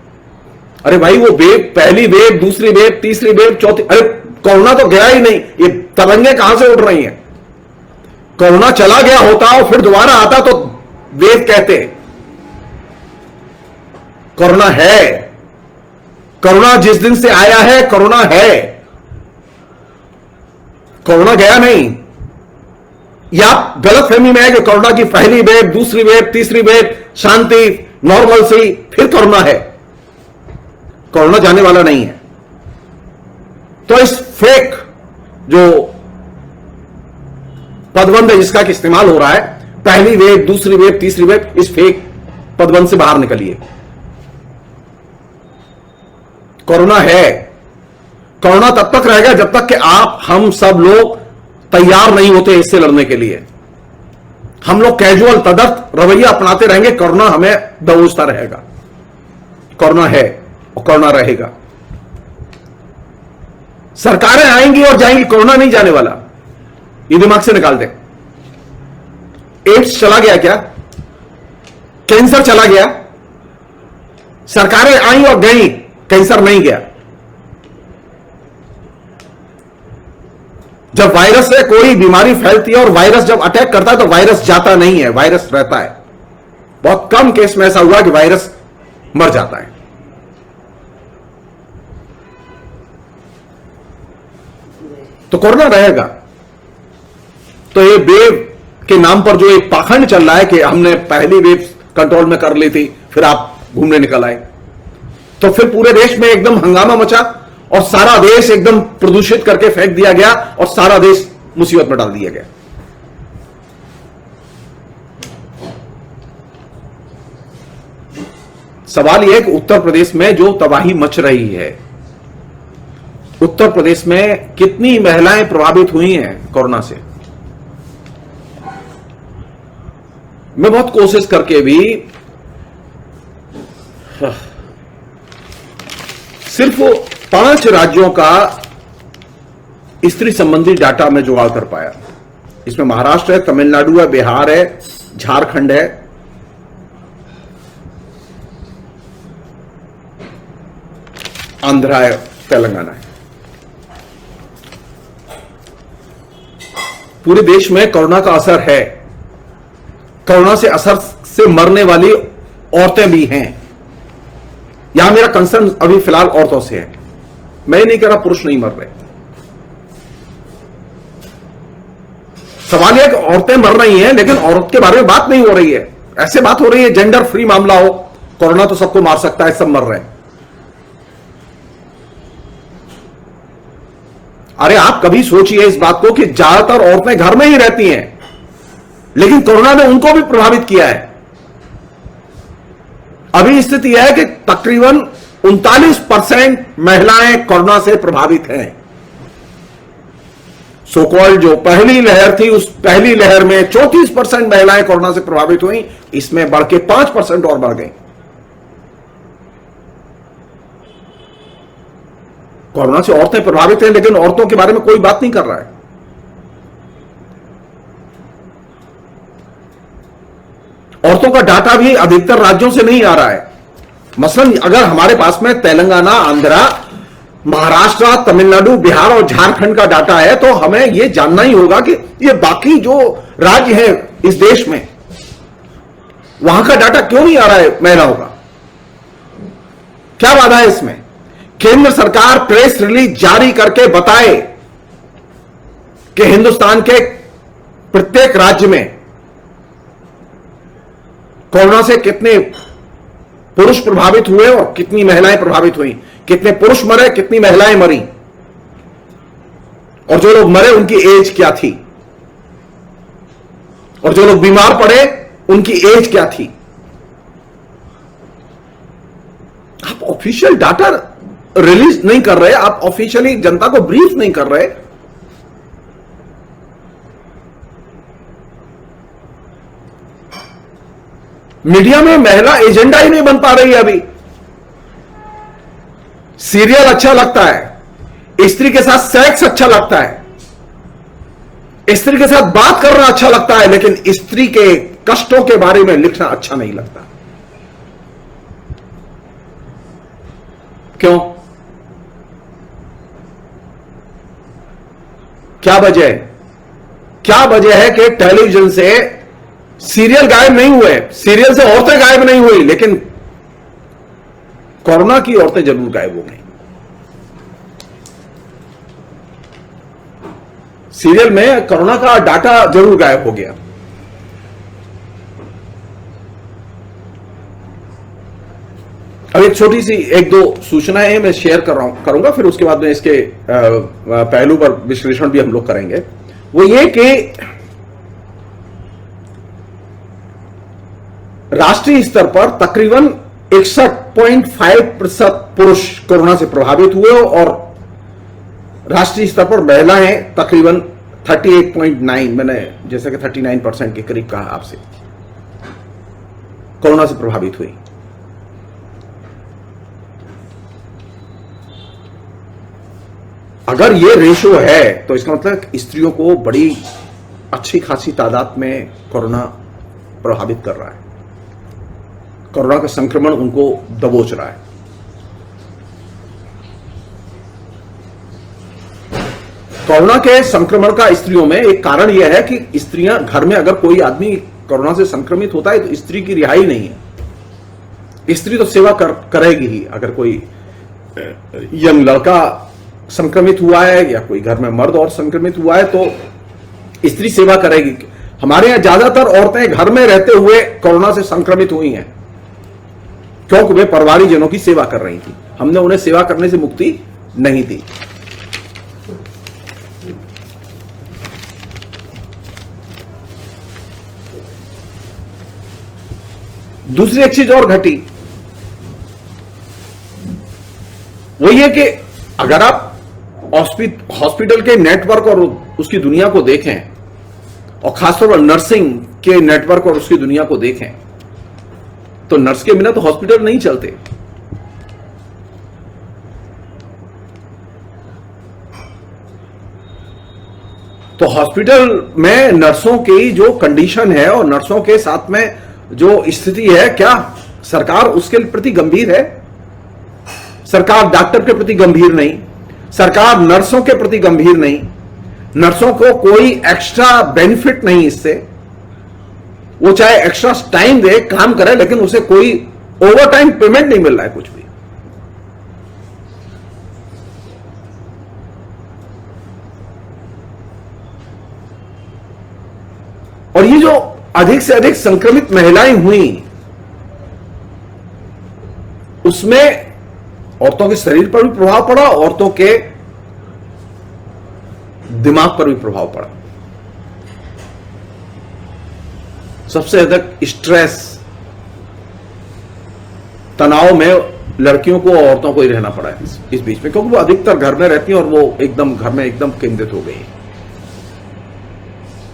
अरे भाई, वो वेव, पहली वेव, दूसरी वेव, तीसरी वेव, चौथी, अरे कोरोना तो गया ही नहीं। ये तरंगे कहां से उड़ रही हैं? कोरोना चला गया होता और फिर दोबारा आता तो वेव कहते। कोरोना है। कोरोना जिस दिन से आया है, कोरोना है। कोरोना गया नहीं। या गलत फहमी में है कि कोरोना की पहली वेव, दूसरी वेव, तीसरी वेव, शांति, नॉर्मल सी, फिर कोरोना है। कोरोना जाने वाला नहीं है। तो इस फेक जो पदबंध है जिसका इस्तेमाल हो रहा है, पहली वेव, दूसरी वेव, तीसरी वेव, इस फेक पदबंध से बाहर निकलिए। कोरोना है। कोरोना तब तक रहेगा जब तक कि आप, हम सब लोग तैयार नहीं होते इससे लड़ने के लिए। हम लोग कैजुअल, तदर्थ रवैया अपनाते रहेंगे, कोरोना हमें दबोचता रहेगा। कोरोना है और कोरोना रहेगा। सरकारें आएंगी और जाएंगी, कोरोना नहीं जाने वाला। ये दिमाग से निकाल दें। एड्स चला गया क्या? कैंसर चला गया? सरकारें आई और गई, कैंसर नहीं गया। जब वायरस से कोई बीमारी फैलती है और वायरस जब अटैक करता है तो वायरस जाता नहीं है, वायरस रहता है। बहुत कम केस में ऐसा हुआ कि वायरस मर जाता है। तो कोरोना रहेगा। तो ये वेव के नाम पर जो एक पाखंड चल रहा है कि हमने पहली वेव कंट्रोल में कर ली थी, फिर आप घूमने निकल आए, तो फिर पूरे देश में एकदम हंगामा मचा और सारा देश एकदम प्रदूषित करके फेंक दिया गया और सारा देश मुसीबत में डाल दिया गया। सवाल यह है कि उत्तर प्रदेश में जो तबाही मच रही है, उत्तर प्रदेश में कितनी महिलाएं प्रभावित हुई हैं कोरोना से? मैं बहुत कोशिश करके भी सिर्फ 5 राज्यों का स्त्री संबंधी डाटा में जुगाड़ कर पाया। इसमें महाराष्ट्र है, तमिलनाडु है, बिहार है, झारखंड है, आंध्रा है, तेलंगाना है। पूरे देश में कोरोना का असर है। कोरोना से असर से मरने वाली औरतें भी हैं। यहां मेरा कंसर्न अभी फिलहाल औरतों से है। मैं नहीं कह रहा पुरुष नहीं मर रहे। सवाल यह कि औरतें मर रही हैं, लेकिन औरत के बारे में बात नहीं हो रही है। ऐसे बात हो रही है जेंडर फ्री मामला हो, कोरोना तो सबको मार सकता है, सब मर रहे हैं। अरे आप कभी सोचिए इस बात को कि ज्यादातर औरतें घर में ही रहती हैं, लेकिन कोरोना ने उनको भी प्रभावित किया है। अभी स्थिति है कि तकरीबन 39% महिलाएं कोरोना से प्रभावित हैं। सो कॉल्ड जो पहली लहर थी, उस पहली लहर में 34% महिलाएं कोरोना से प्रभावित हुई, इसमें बढ़ के 5% और बढ़ गई। कोरोना से औरतें प्रभावित हैं, लेकिन औरतों के बारे में कोई बात नहीं कर रहा है। औरतों का डाटा भी अधिकतर राज्यों से नहीं आ रहा है। मसलन अगर हमारे पास में तेलंगाना, आंध्रा, महाराष्ट्र, तमिलनाडु, बिहार और झारखंड का डाटा है, तो हमें यह जानना ही होगा कि ये बाकी जो राज्य हैं इस देश में, वहां का डाटा क्यों नहीं आ रहा है महिलाओं का? क्या बाधा है इसमें? केंद्र सरकार प्रेस रिलीज जारी करके बताए कि हिंदुस्तान के प्रत्येक राज्य में कोरोना से कितने पुरुष प्रभावित हुए और कितनी महिलाएं प्रभावित हुई, कितने पुरुष मरे, कितनी महिलाएं मरी, और जो लोग मरे उनकी एज क्या थी, और जो लोग बीमार पड़े उनकी एज क्या थी। आप ऑफिशियल डाटा रिलीज नहीं कर रहे, आप ऑफिशियली जनता को ब्रीफ नहीं कर रहे। मीडिया में महिला एजेंडा ही नहीं बन पा रही है अभी। सीरियल अच्छा लगता है, स्त्री के साथ सेक्स अच्छा लगता है, स्त्री के साथ बात करना अच्छा लगता है, लेकिन स्त्री के कष्टों के बारे में लिखना अच्छा नहीं लगता। क्यों? क्या वजह है? क्या वजह है कि टेलीविजन से सीरियल गायब नहीं हुए, सीरियल से औरतें गायब नहीं हुई, लेकिन कोरोना की औरतें जरूर गायब हो गई। सीरियल में कोरोना का डाटा जरूर गायब हो गया। अब एक छोटी सी एक दो सूचनाएं मैं शेयर करूंगा, फिर उसके बाद में इसके पहलू पर विश्लेषण भी हम लोग करेंगे। वो ये कि राष्ट्रीय स्तर पर तकरीबन 61.5% पुरुष कोरोना से प्रभावित हुए और राष्ट्रीय स्तर पर महिलाएं तकरीबन 38.9, मैंने जैसे कि 39% के करीब कहा आपसे, कोरोना से प्रभावित हुई। अगर ये रेशो है तो इसका मतलब स्त्रियों को बड़ी अच्छी खासी तादाद में कोरोना प्रभावित कर रहा है, कोरोना का संक्रमण उनको दबोच रहा है। कोरोना के संक्रमण का स्त्रियों में एक कारण यह है कि स्त्रियां घर में, अगर कोई आदमी कोरोना से संक्रमित होता है तो स्त्री की रिहाई नहीं है। स्त्री तो सेवा करेगी ही। अगर कोई यंग लड़का संक्रमित हुआ है या कोई घर में मर्द और संक्रमित हुआ है तो स्त्री सेवा करेगी। हमारे यहां ज्यादातर औरतें घर में रहते हुए कोरोना से संक्रमित हुई हैं, क्योंकि वे परिवारजनों की सेवा कर रही थी। हमने उन्हें सेवा करने से मुक्ति नहीं दी। दूसरी एक चीज और घटी, वो ये कि अगर आप हॉस्पिटल के नेटवर्क और उसकी दुनिया को देखें, और खासतौर पर नर्सिंग के नेटवर्क और उसकी दुनिया को देखें, तो नर्स के बिना तो हॉस्पिटल नहीं चलते। तो हॉस्पिटल में नर्सों की जो कंडीशन है और नर्सों के साथ में जो स्थिति है, क्या सरकार उसके प्रति गंभीर है? सरकार डॉक्टर के प्रति गंभीर नहीं, सरकार नर्सों के प्रति गंभीर नहीं, नर्सों को कोई एक्स्ट्रा बेनिफिट नहीं इससे। वो चाहे एक्स्ट्रा टाइम दे, काम करे, लेकिन उसे कोई ओवर टाइम पेमेंट नहीं मिल रहा है कुछ भी। और ये जो अधिक से अधिक संक्रमित महिलाएं हुई, उसमें औरतों के शरीर पर भी प्रभाव पड़ा, औरतों के दिमाग पर भी प्रभाव पड़ा। सबसे अधिक स्ट्रेस, तनाव में लड़कियों को और औरतों को ही रहना पड़ा है इस बीच में, क्योंकि वो अधिकतर घर में रहती हैं और वो एकदम घर में एकदम केंद्रित हो गई।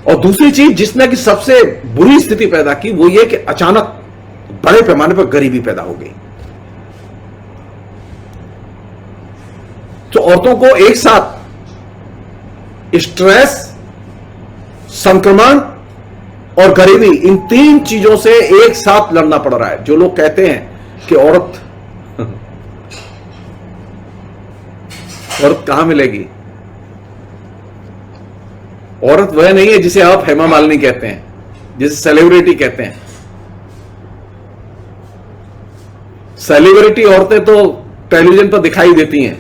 और दूसरी चीज जिसने कि सबसे बुरी स्थिति पैदा की वो ये कि अचानक बड़े पैमाने पर गरीबी पैदा हो गई। तो औरतों को एक साथ स्ट्रेस, संक्रमण और गरीबी, इन तीन चीजों से एक साथ लड़ना पड़ रहा है। जो लोग कहते हैं कि औरत कहां मिलेगी, औरत वह नहीं है जिसे आप हेमा मालिनी कहते हैं, जिसे सेलिब्रिटी कहते हैं। सेलिब्रिटी औरतें तो टेलीविजन पर दिखाई देती हैं।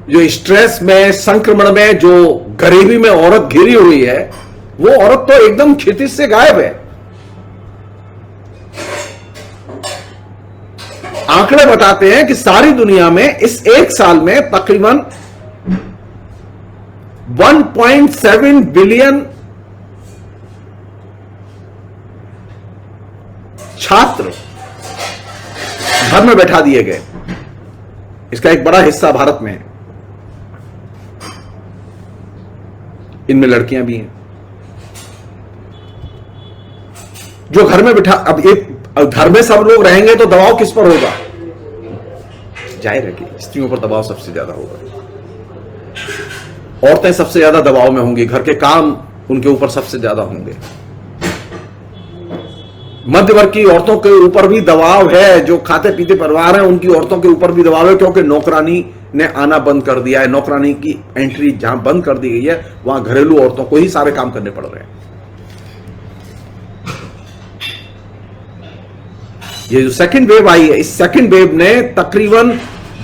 जो स्ट्रेस में, संक्रमण में, जो गरीबी में औरत घिरी हुई है, वो औरत तो एकदम क्षितिज से गायब है। आंकड़े बताते हैं कि सारी दुनिया में इस एक साल में तकरीबन 1.7 बिलियन छात्र घर में बैठा दिए गए। इसका एक बड़ा हिस्सा भारत में है, इनमें लड़कियां भी हैं जो घर में बैठा। अब एक घर में सब लोग रहेंगे तो दबाव किस पर होगा? जाहिर है कि स्त्रियों पर दबाव सबसे ज्यादा होगा। औरतें सबसे ज्यादा दबाव में होंगी, घर के काम उनके ऊपर सबसे ज्यादा होंगे। मध्य वर्ग की औरतों के ऊपर भी दबाव है, जो खाते पीते परिवार हैं उनकी औरतों के ऊपर भी दबाव है, क्योंकि नौकरानी ने आना बंद कर दिया है। नौकरानी की एंट्री जहां बंद कर दी गई है, वहां घरेलू औरतों को ही सारे काम करने पड़ रहे हैं। ये जो सेकंड वेव आई है, इस सेकंड वेव ने तकरीबन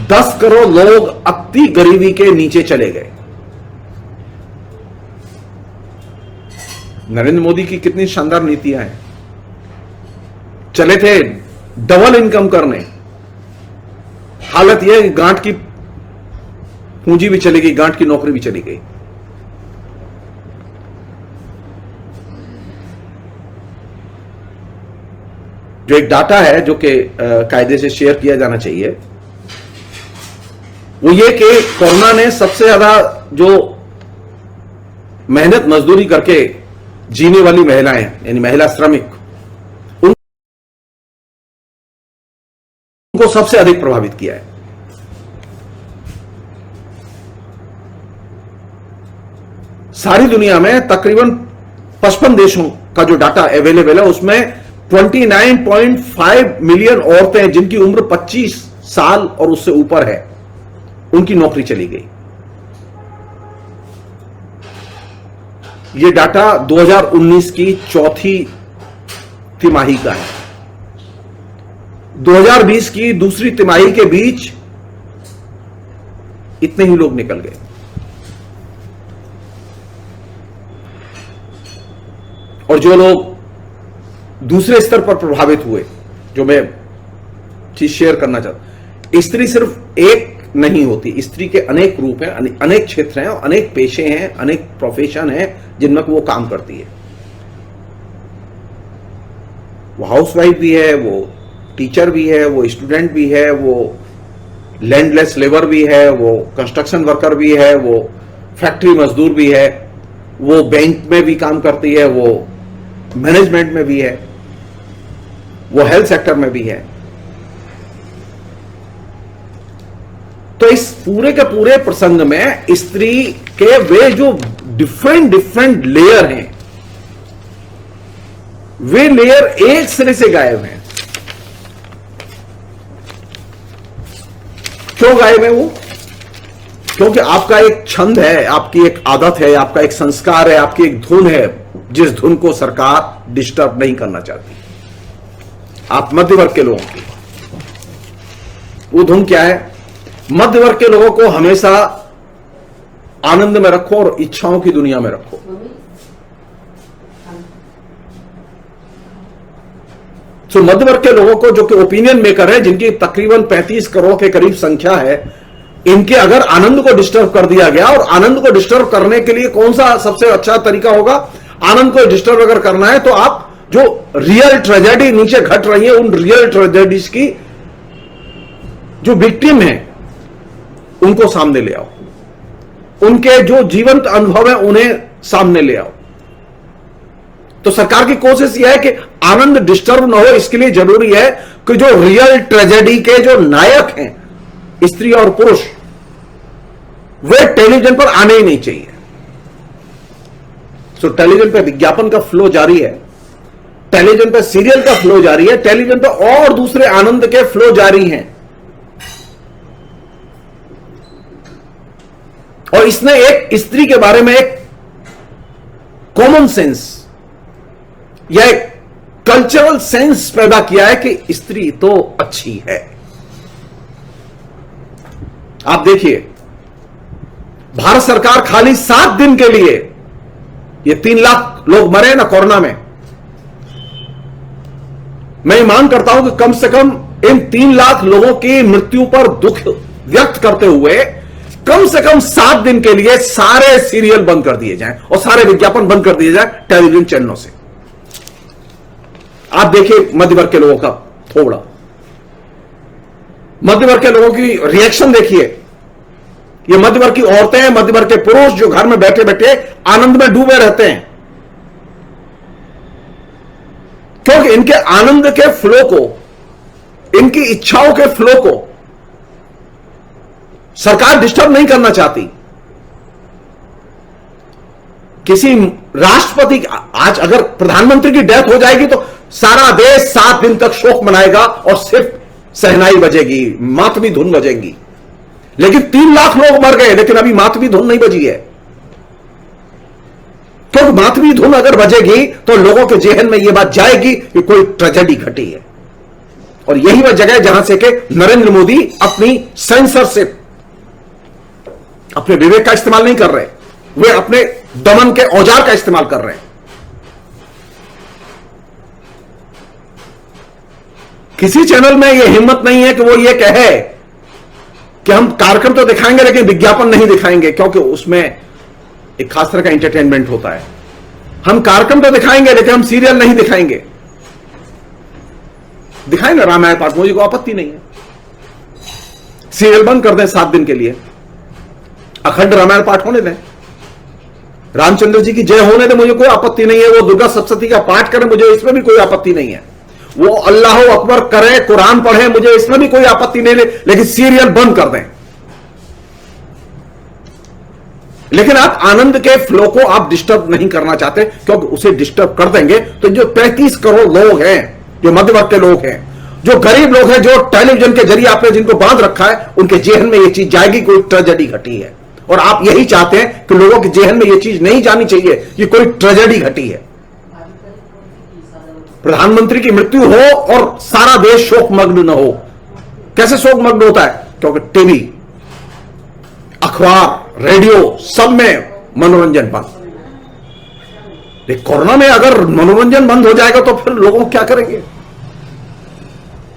10 करोड़ लोग अति गरीबी के नीचे चले गए। नरेंद्र मोदी की कितनी शानदार नीतियां हैं। चले थे डबल इनकम करने, हालत यह है गांठ की पूंजी भी चली गई, गांठ की नौकरी भी चली गई। जो एक डाटा है जो कि कायदे से शेयर किया जाना चाहिए, वो ये कि कोरोना ने सबसे ज्यादा जो मेहनत मजदूरी करके जीने वाली महिलाएं, यानी महिला श्रमिक, उनको सबसे अधिक प्रभावित किया है। सारी दुनिया में तकरीबन 55 देशों का जो डाटा अवेलेबल है, उसमें 29.5 मिलियन औरतें जिनकी उम्र 25 साल और उससे ऊपर है, उनकी नौकरी चली गई। यह डाटा 2019 की चौथी तिमाही का है। 2020 की दूसरी तिमाही के बीच इतने ही लोग निकल गए। और जो लोग दूसरे स्तर पर प्रभावित हुए, जो मैं चीज शेयर करना चाहता, स्त्री सिर्फ एक नहीं होती, स्त्री के अनेक रूप हैं, अनेक क्षेत्र हैं, अनेक पेशे हैं, अनेक प्रोफेशन हैं जिनमें वो काम करती है। वो हाउसवाइफ भी है, वो टीचर भी है, वो स्टूडेंट भी है, वो लैंडलेस लेबर भी है, वो कंस्ट्रक्शन वर्कर भी है, वो फैक्ट्री मजदूर भी है, वो बैंक में भी काम करती है, वो मैनेजमेंट में भी है, वो हेल्थ सेक्टर में भी है। तो इस पूरे के पूरे प्रसंग में स्त्री के वे जो डिफरेंट लेयर हैं, वे लेयर एक सिरे से गायब हैं। क्यों गायब है वो? क्योंकि आपका एक छंद है, आपकी एक आदत है, आपका एक संस्कार है, आपकी एक धुन है, जिस धुन को सरकार डिस्टर्ब नहीं करना चाहती। आप मध्य वर्ग के लोगों की वो धुन क्या है? मध्य वर्ग के लोगों को हमेशा आनंद में रखो और इच्छाओं की दुनिया में रखो। तो मध्य वर्ग के लोगों को, जो कि ओपिनियन मेकर है, जिनकी तकरीबन 35 करोड़ के करीब संख्या है, इनके अगर आनंद को डिस्टर्ब कर दिया गया, और आनंद को डिस्टर्ब करने के लिए कौन सा सबसे अच्छा तरीका होगा? आनंद को डिस्टर्ब अगर करना है तो आप जो रियल ट्रेजेडी नीचे घट रही है, उन रियल ट्रेजेडीज की जो विक्टिम है, उनको सामने ले आओ। उनके जो जीवंत अनुभव है उन्हें सामने ले आओ। तो सरकार की कोशिश यह है कि आनंद डिस्टर्ब ना हो, इसके लिए जरूरी है कि जो रियल ट्रेजेडी के जो नायक हैं, स्त्री और पुरुष, वे टेलीविजन पर आने ही नहीं चाहिए। तो टेलीविजन पर विज्ञापन का फ्लो जारी है, टेलीविजन पर सीरियल का फ्लो जारी है, टेलीविजन पर और दूसरे आनंद के फ्लो जारी हैं। और इसने एक स्त्री के बारे में एक कॉमन सेंस या एक कल्चरल सेंस पैदा किया है कि स्त्री तो अच्छी है। आप देखिए, भारत सरकार खाली 7 दिन के लिए, ये 3 लाख लोग मरे ना कोरोना में, मैं मांग करता हूं कि कम से कम इन 3 लाख लोगों की मृत्यु पर दुख व्यक्त करते हुए कम से कम 7 दिन के लिए सारे सीरियल बंद कर दिए जाएं और सारे विज्ञापन बंद कर दिए जाएं टेलीविजन चैनलों से। आप देखिए मध्य वर्ग के लोगों का, थोड़ा मध्य वर्ग के लोगों की रिएक्शन देखिए। ये मध्य वर्ग की औरतें हैं, मध्य वर्ग के पुरुष जो घर में बैठे बैठे आनंद में डूबे रहते हैं, क्योंकि इनके आनंद के फ्लो को, इनकी इच्छाओं के फ्लो को सरकार डिस्टर्ब नहीं करना चाहती। किसी राष्ट्रपति, आज अगर प्रधानमंत्री की डेथ हो जाएगी तो सारा देश 7 दिन तक शोक मनाएगा और सिर्फ सहनाई बजेगी, मातमी धुन बजेगी। लेकिन 3 लाख लोग मर गए, लेकिन अभी मातमी धुन नहीं बजी है। क्योंकि मातमी धुन अगर बजेगी तो लोगों के जेहन में यह बात जाएगी कि कोई ट्रेजेडी घटी है। और यही वह जगह है जहां से कि नरेंद्र मोदी अपनी सेंसरशिप, अपने विवेक का इस्तेमाल नहीं कर रहे, वे अपने दमन के औजार का इस्तेमाल कर रहे हैं। किसी चैनल में यह हिम्मत नहीं है कि वो ये कहे कि हम कार्यक्रम तो दिखाएंगे लेकिन विज्ञापन नहीं दिखाएंगे, क्योंकि उसमें एक खास तरह का एंटरटेनमेंट होता है। हम कार्यक्रम तो दिखाएंगे लेकिन हम सीरियल नहीं दिखाएंगे। दिखाएं ना रामायण पाठ, मुझे कोई आपत्ति नहीं है। सीरियल बंद कर दें 7 दिन के लिए, अखंड रामायण पाठ होने दें, रामचंद्र जी की जय होने दें, मुझे कोई आपत्ति नहीं है। वो दुर्गा सप्तशती का पाठ करें, मुझे इसमें भी कोई आपत्ति नहीं है। वो अल्लाह अकबर करें, कुरान पढ़ें, मुझे इसमें भी कोई आपत्ति नहीं है। लेकिन सीरियल बंद कर दें। लेकिन आप आनंद के फ्लो को आप डिस्टर्ब नहीं करना चाहते, क्योंकि उसे डिस्टर्ब कर देंगे तो जो 35 करोड़ लोग हैं, जो मध्य वर्ग के लोग हैं, जो गरीब लोग हैं, जो टेलीविजन के जरिए आपने जिनको बांध रखा है, उनके जेहन में यह चीज जाएगी कोई ट्रेजेडी घटी है। और आप यही चाहते हैं कि लोगों के जेहन में यह चीज नहीं जानी चाहिए कि कोई ट्रेजेडी घटी है, प्रधानमंत्री की मृत्यु हो और सारा देश शोकमग्न न हो। कैसे शोकमग्न होता है? क्योंकि टीवी, अखबार, रेडियो, सब में मनोरंजन बंद। लेकिन कोरोना में अगर मनोरंजन बंद हो जाएगा तो फिर लोगों क्या करेंगे?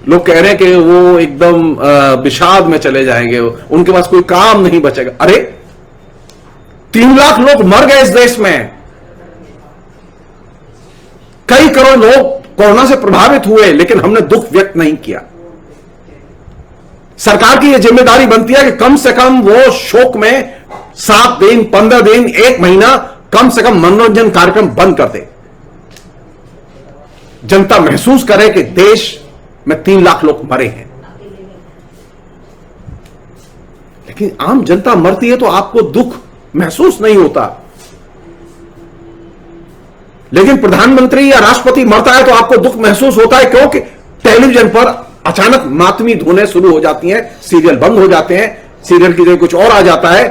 लोग कह रहे हैं कि वो एकदम विषाद में चले जाएंगे, उनके पास कोई काम नहीं बचेगा। अरे 3 लाख लोग मर गए इस देश में, कई करोड़ लोग कोरोना से प्रभावित हुए, लेकिन हमने दुख व्यक्त नहीं किया। सरकार की यह जिम्मेदारी बनती है कि कम से कम वो शोक में 7 दिन, 15 दिन, 1 महीना कम से कम मनोरंजन कार्यक्रम बंद कर दे। जनता महसूस करे कि देश में 3 लाख लोग मरे हैं। लेकिन आम जनता मरती है तो आपको दुख महसूस नहीं होता, लेकिन प्रधानमंत्री या राष्ट्रपति मरता है तो आपको दुख महसूस होता है, क्योंकि टेलीविजन पर अचानक मातमी धुनें शुरू हो जाती हैं, सीरियल बंद हो जाते हैं, सीरियल की जगह कुछ और आ जाता है।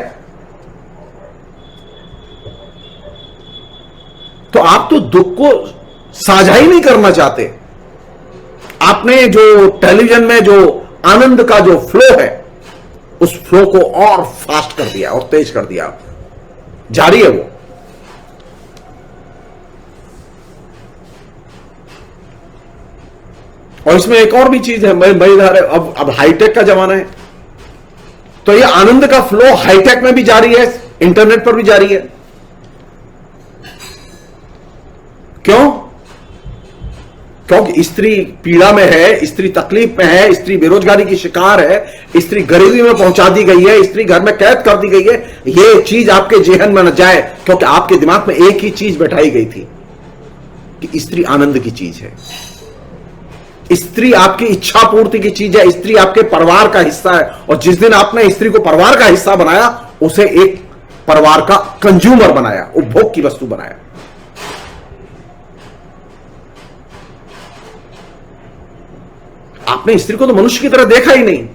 तो आप तो दुख को साझा ही नहीं करना चाहते। आपने जो टेलीविजन में जो आनंद का जो फ्लो है, उस फ्लो को और फास्ट कर दिया और तेज कर दिया, जारी है वो। और इसमें एक और भी चीज है, मजेदार है, अब हाईटेक का जमाना है, तो ये आनंद का फ्लो हाईटेक में भी जारी है, इंटरनेट पर भी जारी है। क्यों? क्योंकि स्त्री पीड़ा में है, स्त्री तकलीफ में है, स्त्री बेरोजगारी की शिकार है, स्त्री गरीबी में पहुंचा दी गई है, स्त्री घर में कैद कर दी गई है। यह चीज आपके जेहन में न जाए, क्योंकि आपके दिमाग में एक ही चीज बैठाई गई थी कि स्त्री आनंद की चीज है, स्त्री आपकी इच्छा पूर्ति की चीज है, स्त्री आपके परिवार का हिस्सा है। और जिस दिन आपने स्त्री को परिवार का हिस्सा बनाया, उसे एक परिवार का कंज्यूमर बनाया, उपभोग की वस्तु बनाया। आपने स्त्री को तो मनुष्य की तरह देखा ही नहीं,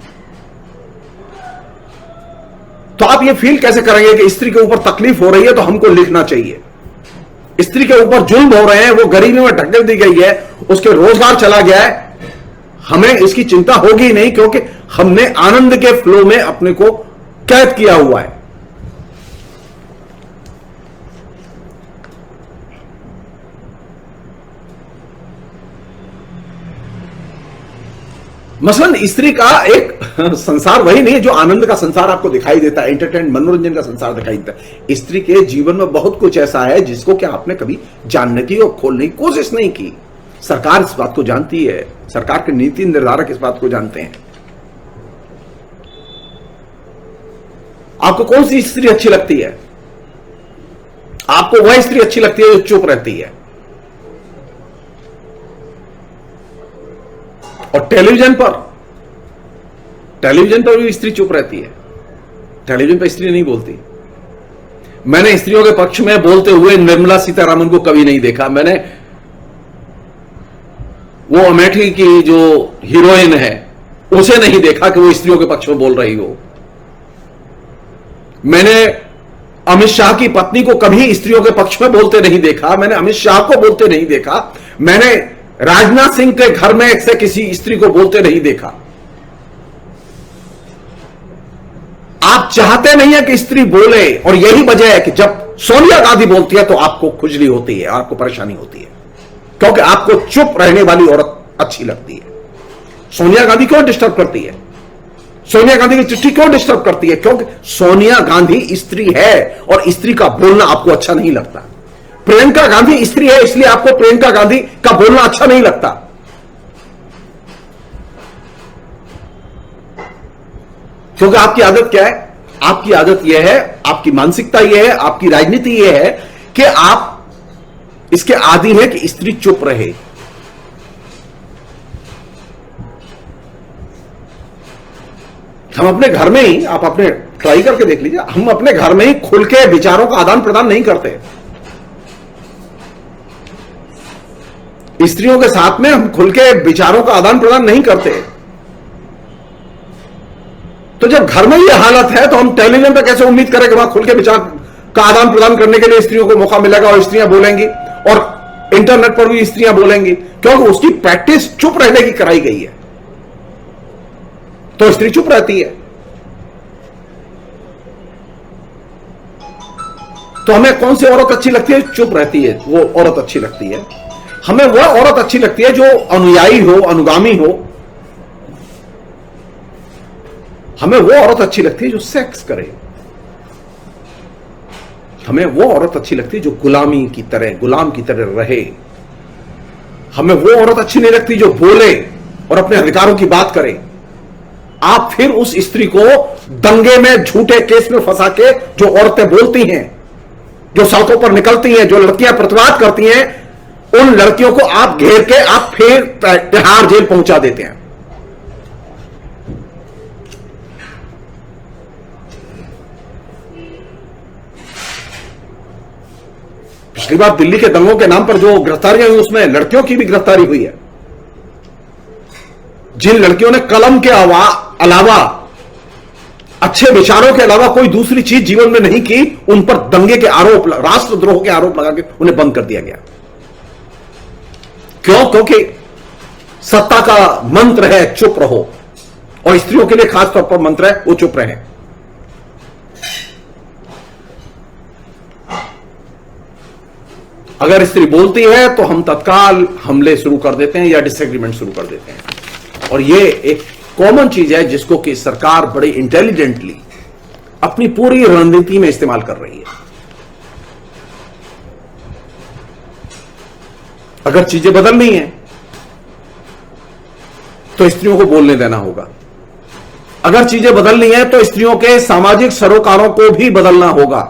तो आप ये फील कैसे करेंगे कि स्त्री के ऊपर तकलीफ हो रही है तो हमको लिखना चाहिए? स्त्री के ऊपर जुल्म हो रहे हैं, वो गरीबी में ढकेल दी गई है, उसके रोजगार चला गया है, हमें इसकी चिंता होगी नहीं, क्योंकि हमने आनंद के फ्लो में अपने को कैद किया हुआ है। मसलन स्त्री का एक संसार वही नहीं है जो आनंद का संसार आपको दिखाई देता है, एंटरटेन मनोरंजन का संसार दिखाई देता है। स्त्री के जीवन में बहुत कुछ ऐसा है जिसको क्या आपने कभी जानने की और खोलने की कोशिश नहीं की। सरकार इस बात को जानती है, सरकार के नीति निर्धारक इस बात को जानते हैं। आपको कौन सी स्त्री अच्छी लगती है? आपको वह स्त्री अच्छी लगती है जो चुप रहती है। और टेलीविजन पर भी स्त्री चुप रहती है, टेलीविजन पर स्त्री नहीं बोलती। मैंने स्त्रियों के पक्ष में बोलते हुए निर्मला सीतारमण को कभी नहीं देखा। मैंने वो अमेठी की जो हीरोइन है उसे नहीं देखा कि वो स्त्रियों के पक्ष में बोल रही हो। मैंने अमित शाह की पत्नी को कभी स्त्रियों के पक्ष में बोलते नहीं देखा। मैंने अमित शाह को बोलते नहीं देखा। मैंने राजनाथ सिंह के घर में से किसी स्त्री को बोलते नहीं देखा। आप चाहते नहीं है कि स्त्री बोले, और यही वजह है कि जब सोनिया गांधी बोलती है तो आपको खुजली होती है, आपको परेशानी होती है, क्योंकि आपको चुप रहने वाली औरत अच्छी लगती है। सोनिया गांधी क्यों डिस्टर्ब करती है? सोनिया गांधी की चिट्ठी क्यों डिस्टर्ब करती है? क्योंकि सोनिया गांधी स्त्री है और स्त्री का बोलना आपको अच्छा नहीं लगता। प्रियंका गांधी स्त्री है, इसलिए आपको प्रियंका गांधी का बोलना अच्छा नहीं लगता। क्योंकि आपकी आदत क्या है? आपकी आदत यह है, आपकी मानसिकता यह है, आपकी राजनीति यह है कि आप इसके आदी है कि स्त्री चुप रहे। हम अपने घर में ही, आप अपने ट्राई करके देख लीजिए, हम अपने घर में ही खुल के विचारों का आदान प्रदान नहीं करते। स्त्रियों के साथ में हम खुल के विचारों का आदान प्रदान नहीं करते। तो जब घर में यह हालत है तो हम टेलीविजन पर कैसे उम्मीद करें कि वहां खुल के विचार का आदान प्रदान करने के लिए स्त्रियों को मौका मिलेगा और स्त्रियां बोलेंगी, और इंटरनेट पर भी स्त्रियां बोलेंगी, क्योंकि उसकी प्रैक्टिस चुप रहने की कराई गई है। तो स्त्री चुप रहती है। तो हमें कौन सी औरत अच्छी लगती है? चुप रहती है, वो औरत अच्छी लगती है। हमें वह औरत अच्छी लगती है जो अनुयायी हो, अनुगामी हो। हमें वो औरत अच्छी लगती है जो सेक्स करे। हमें वो औरत अच्छी लगती है जो गुलाम की तरह रहे। हमें वो औरत अच्छी नहीं लगती जो बोले और अपने अधिकारों की बात करे। आप फिर उस स्त्री को दंगे में, झूठे केस में फंसा के, जो औरतें बोलती हैं, जो सड़कों पर निकलती हैं, जो लड़कियां प्रतिवाद करती हैं, उन लड़कियों को आप घेर के आप फिर तिहाड़ जेल पहुंचा देते हैं। पिछली बार दिल्ली के दंगों के नाम पर जो गिरफ्तारियां हुई उसमें लड़कियों की भी गिरफ्तारी हुई है। जिन लड़कियों ने कलम के अलावा, अच्छे विचारों के अलावा कोई दूसरी चीज जीवन में नहीं की, उन पर दंगे के आरोप, राष्ट्रद्रोह के आरोप लगा के उन्हें बंद कर दिया गया। क्यों? क्योंकि सत्ता का मंत्र है चुप रहो, और स्त्रियों के लिए खासतौर पर मंत्र है वो चुप रहे। अगर स्त्री बोलती है तो हम तत्काल हमले शुरू कर देते हैं या डिसएग्रीमेंट शुरू कर देते हैं। और ये एक कॉमन चीज है जिसको कि सरकार बड़ी इंटेलिजेंटली अपनी पूरी रणनीति में इस्तेमाल कर रही है। अगर चीजें बदलनी है तो स्त्रियों को बोलने देना होगा। अगर चीजें बदलनी है तो स्त्रियों के सामाजिक सरोकारों को भी बदलना होगा।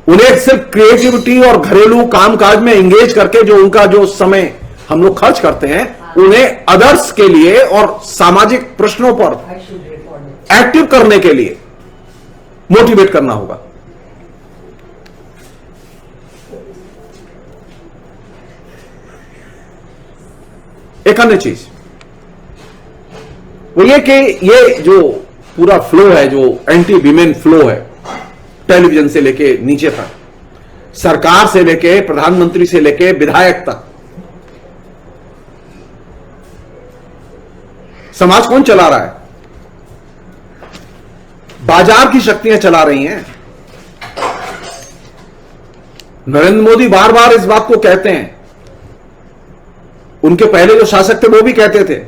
उन्हें सिर्फ क्रिएटिविटी और घरेलू कामकाज में एंगेज करके जो उनका जो समय हम लोग खर्च करते हैं, उन्हें अदर्स के लिए और सामाजिक प्रश्नों पर एक्टिव करने के लिए मोटिवेट करना होगा। एक अन्य चीज वो ये कि ये जो पूरा फ्लो है, जो एंटी वीमेन फ्लो है, टेलीविजन से लेके नीचे तक, सरकार से लेके प्रधानमंत्री से लेके विधायक तक, समाज कौन चला रहा है? बाजार की शक्तियां चला रही हैं। नरेंद्र मोदी बार बार इस बात को कहते हैं, उनके पहले जो शासक थे वो भी कहते थे।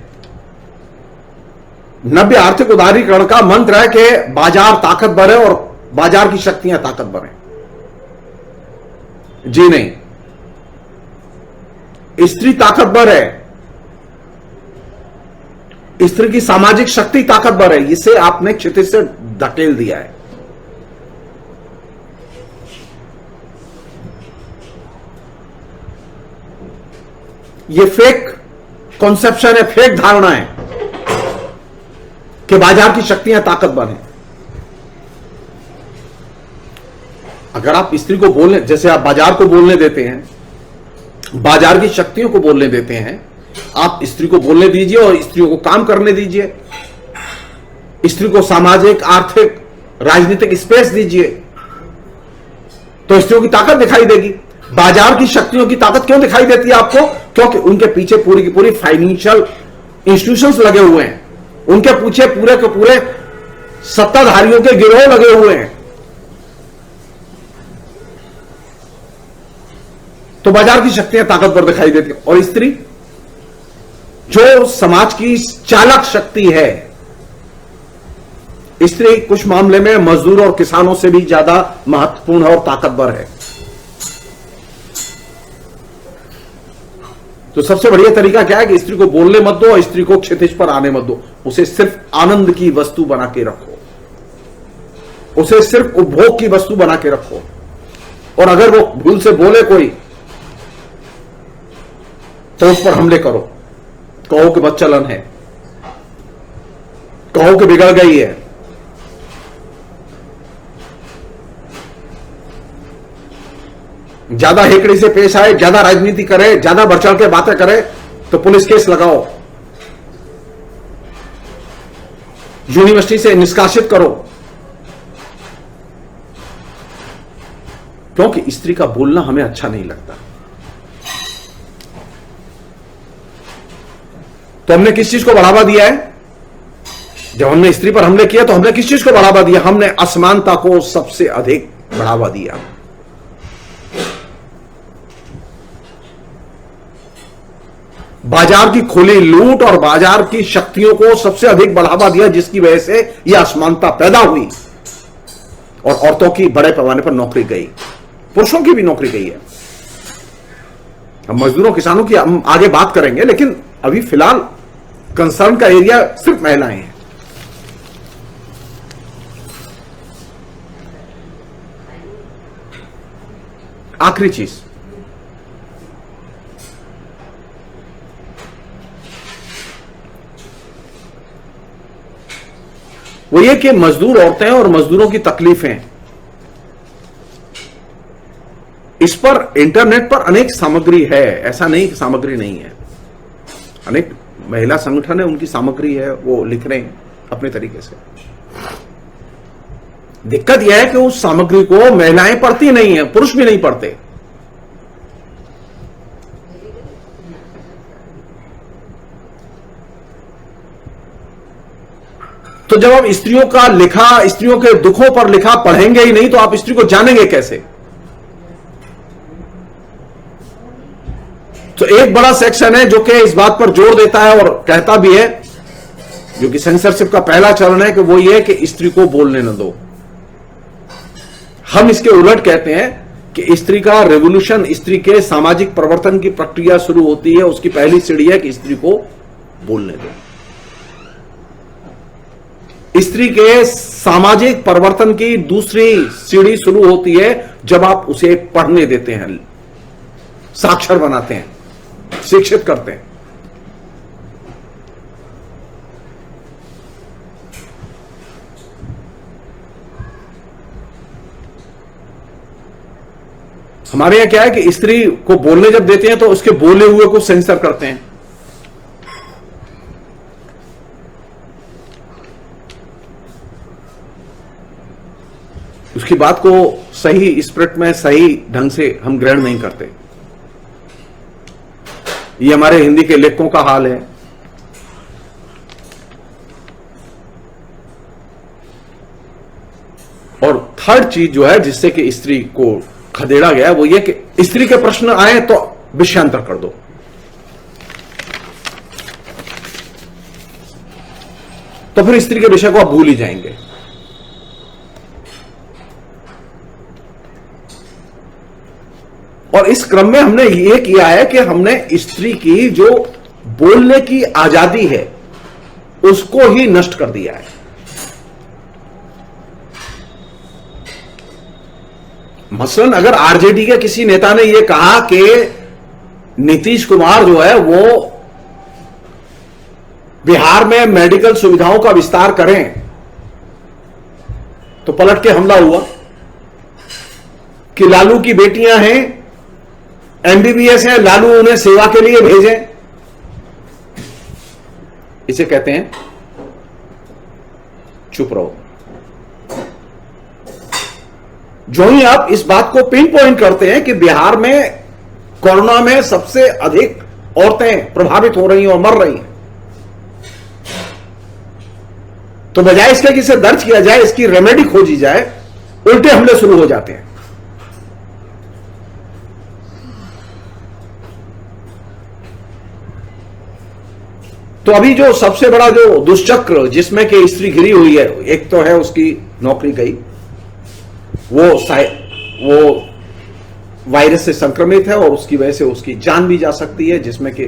नव्य आर्थिक उदारीकरण का मंत्र है कि बाजार ताकतवर है और बाजार की शक्तियां ताकतवर हैं। जी नहीं, स्त्री ताकतवर है, स्त्री की सामाजिक शक्ति ताकतवर है, इसे आपने क्षितिज से धकेल दिया है। ये फेक कॉन्सेप्शन है, फेक धारणा है कि बाजार की शक्तियां ताकतवर हैं। अगर आप स्त्री को बोलने, जैसे आप बाजार को बोलने देते हैं, बाजार की शक्तियों को बोलने देते हैं, आप स्त्री को बोलने दीजिए और स्त्रियों को काम करने दीजिए, स्त्री को सामाजिक, आर्थिक, राजनीतिक स्पेस दीजिए, तो स्त्रियों की ताकत दिखाई देगी। बाजार की शक्तियों की ताकत क्यों दिखाई देती है आपको? क्योंकि उनके पीछे पूरी की पूरी फाइनेंशियल इंस्टीट्यूशंस लगे हुए हैं, उनके पीछे पूरे के पूरे सत्ताधारियों के गिरोह लगे हुए हैं। तो बाजार की शक्तियां ताकतवर दिखाई देती हैं। और स्त्री जो समाज की चालक शक्ति है, स्त्री कुछ मामले में मजदूर और किसानों से भी ज्यादा महत्वपूर्ण और ताकतवर है। तो सबसे बढ़िया तरीका क्या है कि स्त्री को बोलने मत दो और स्त्री को क्षितिज पर आने मत दो। उसे सिर्फ आनंद की वस्तु बना के रखो, उसे सिर्फ उपभोग की वस्तु बना के रखो। और अगर वो भूल से बोले कोई, तो उस पर हमले करो, कहो कि बच्चलन है, कहो कि बिगड़ गई है। ज्यादा हेकड़ी से पेश आए, ज्यादा राजनीति करे, ज्यादा बढ़ चढ़ के बातें करे, तो पुलिस केस लगाओ, यूनिवर्सिटी से निष्कासित करो। क्योंकि स्त्री का बोलना हमें अच्छा नहीं लगता। तो हमने किस चीज को बढ़ावा दिया है? जब हमने स्त्री पर हमले किया तो हमने किस चीज को बढ़ावा दिया? हमने असमानता को सबसे अधिक बढ़ावा दिया। बाजार की खुली लूट और बाजार की शक्तियों को सबसे अधिक बढ़ावा दिया, जिसकी वजह से यह असमानता पैदा हुई और औरतों की बड़े पैमाने पर नौकरी गई, पुरुषों की भी नौकरी गई है। हम मजदूरों किसानों की हम आगे बात करेंगे, लेकिन अभी फिलहाल कंसर्न का एरिया सिर्फ महिलाएं हैं। आखिरी चीज, वो ये कि मजदूर औरतें और मजदूरों की तकलीफें, इस पर इंटरनेट पर अनेक सामग्री है, ऐसा नहीं कि सामग्री नहीं है। अनेक महिला संगठन है, उनकी सामग्री है, वो लिख रहे हैं अपने तरीके से। दिक्कत यह है कि उस सामग्री को महिलाएं पढ़ती नहीं है, पुरुष भी नहीं पढ़ते। तो जब आप स्त्रियों का लिखा, स्त्रियों के दुखों पर लिखा पढ़ेंगे ही नहीं, तो आप स्त्री को जानेंगे कैसे? तो एक बड़ा सेक्शन है जो कि इस बात पर जोर देता है और कहता भी है, जो कि सेंसरशिप का पहला चरण है, कि वो ये है कि स्त्री को बोलने न दो। हम इसके उलट कहते हैं कि स्त्री का रेवोल्यूशन, स्त्री के सामाजिक परिवर्तन की प्रक्रिया शुरू होती है, उसकी पहली सीढ़ी है कि स्त्री को बोलने दो। स्त्री के सामाजिक परिवर्तन की दूसरी सीढ़ी शुरू होती है जब आप उसे पढ़ने देते हैं, साक्षर बनाते हैं, शिक्षित करते हैं। हमारे यहां क्या है कि स्त्री को बोलने जब देते हैं तो उसके बोले हुए को सेंसर करते हैं। उसकी बात को सही स्पिरिट में, सही ढंग से हम ग्रहण नहीं करते। ये हमारे हिंदी के लेखकों का हाल है। और थर्ड चीज जो है जिससे कि स्त्री को खदेड़ा गया वो ये कि स्त्री के प्रश्न आए तो विषयांतर कर दो। तो फिर स्त्री के विषय को आप भूल ही जाएंगे। और इस क्रम में हमने ये किया है कि हमने स्त्री की जो बोलने की आजादी है उसको ही नष्ट कर दिया है। मसलन अगर आरजेडी के किसी नेता ने यह कहा कि नीतीश कुमार जो है वो बिहार में मेडिकल सुविधाओं का विस्तार करें, तो पलट के हमला हुआ कि लालू की बेटियां हैं, एमबीबीएस हैं, लालू उन्हें सेवा के लिए भेजें। इसे कहते हैं चुप रहो। जो ही आप इस बात को पिन पॉइंट करते हैं कि बिहार में कोरोना में सबसे अधिक औरतें प्रभावित हो रही हैं और मर रही हैं, तो बजाय इसके कि इसे दर्ज किया जाए, इसकी रेमेडी खोजी जाए, उल्टे हमले शुरू हो जाते हैं। तो अभी जो सबसे बड़ा जो दुष्चक्र जिसमें कि स्त्री घिरी हुई है, एक तो है उसकी नौकरी गई, वो वायरस से संक्रमित है और उसकी वजह से उसकी जान भी जा सकती है, जिसमें कि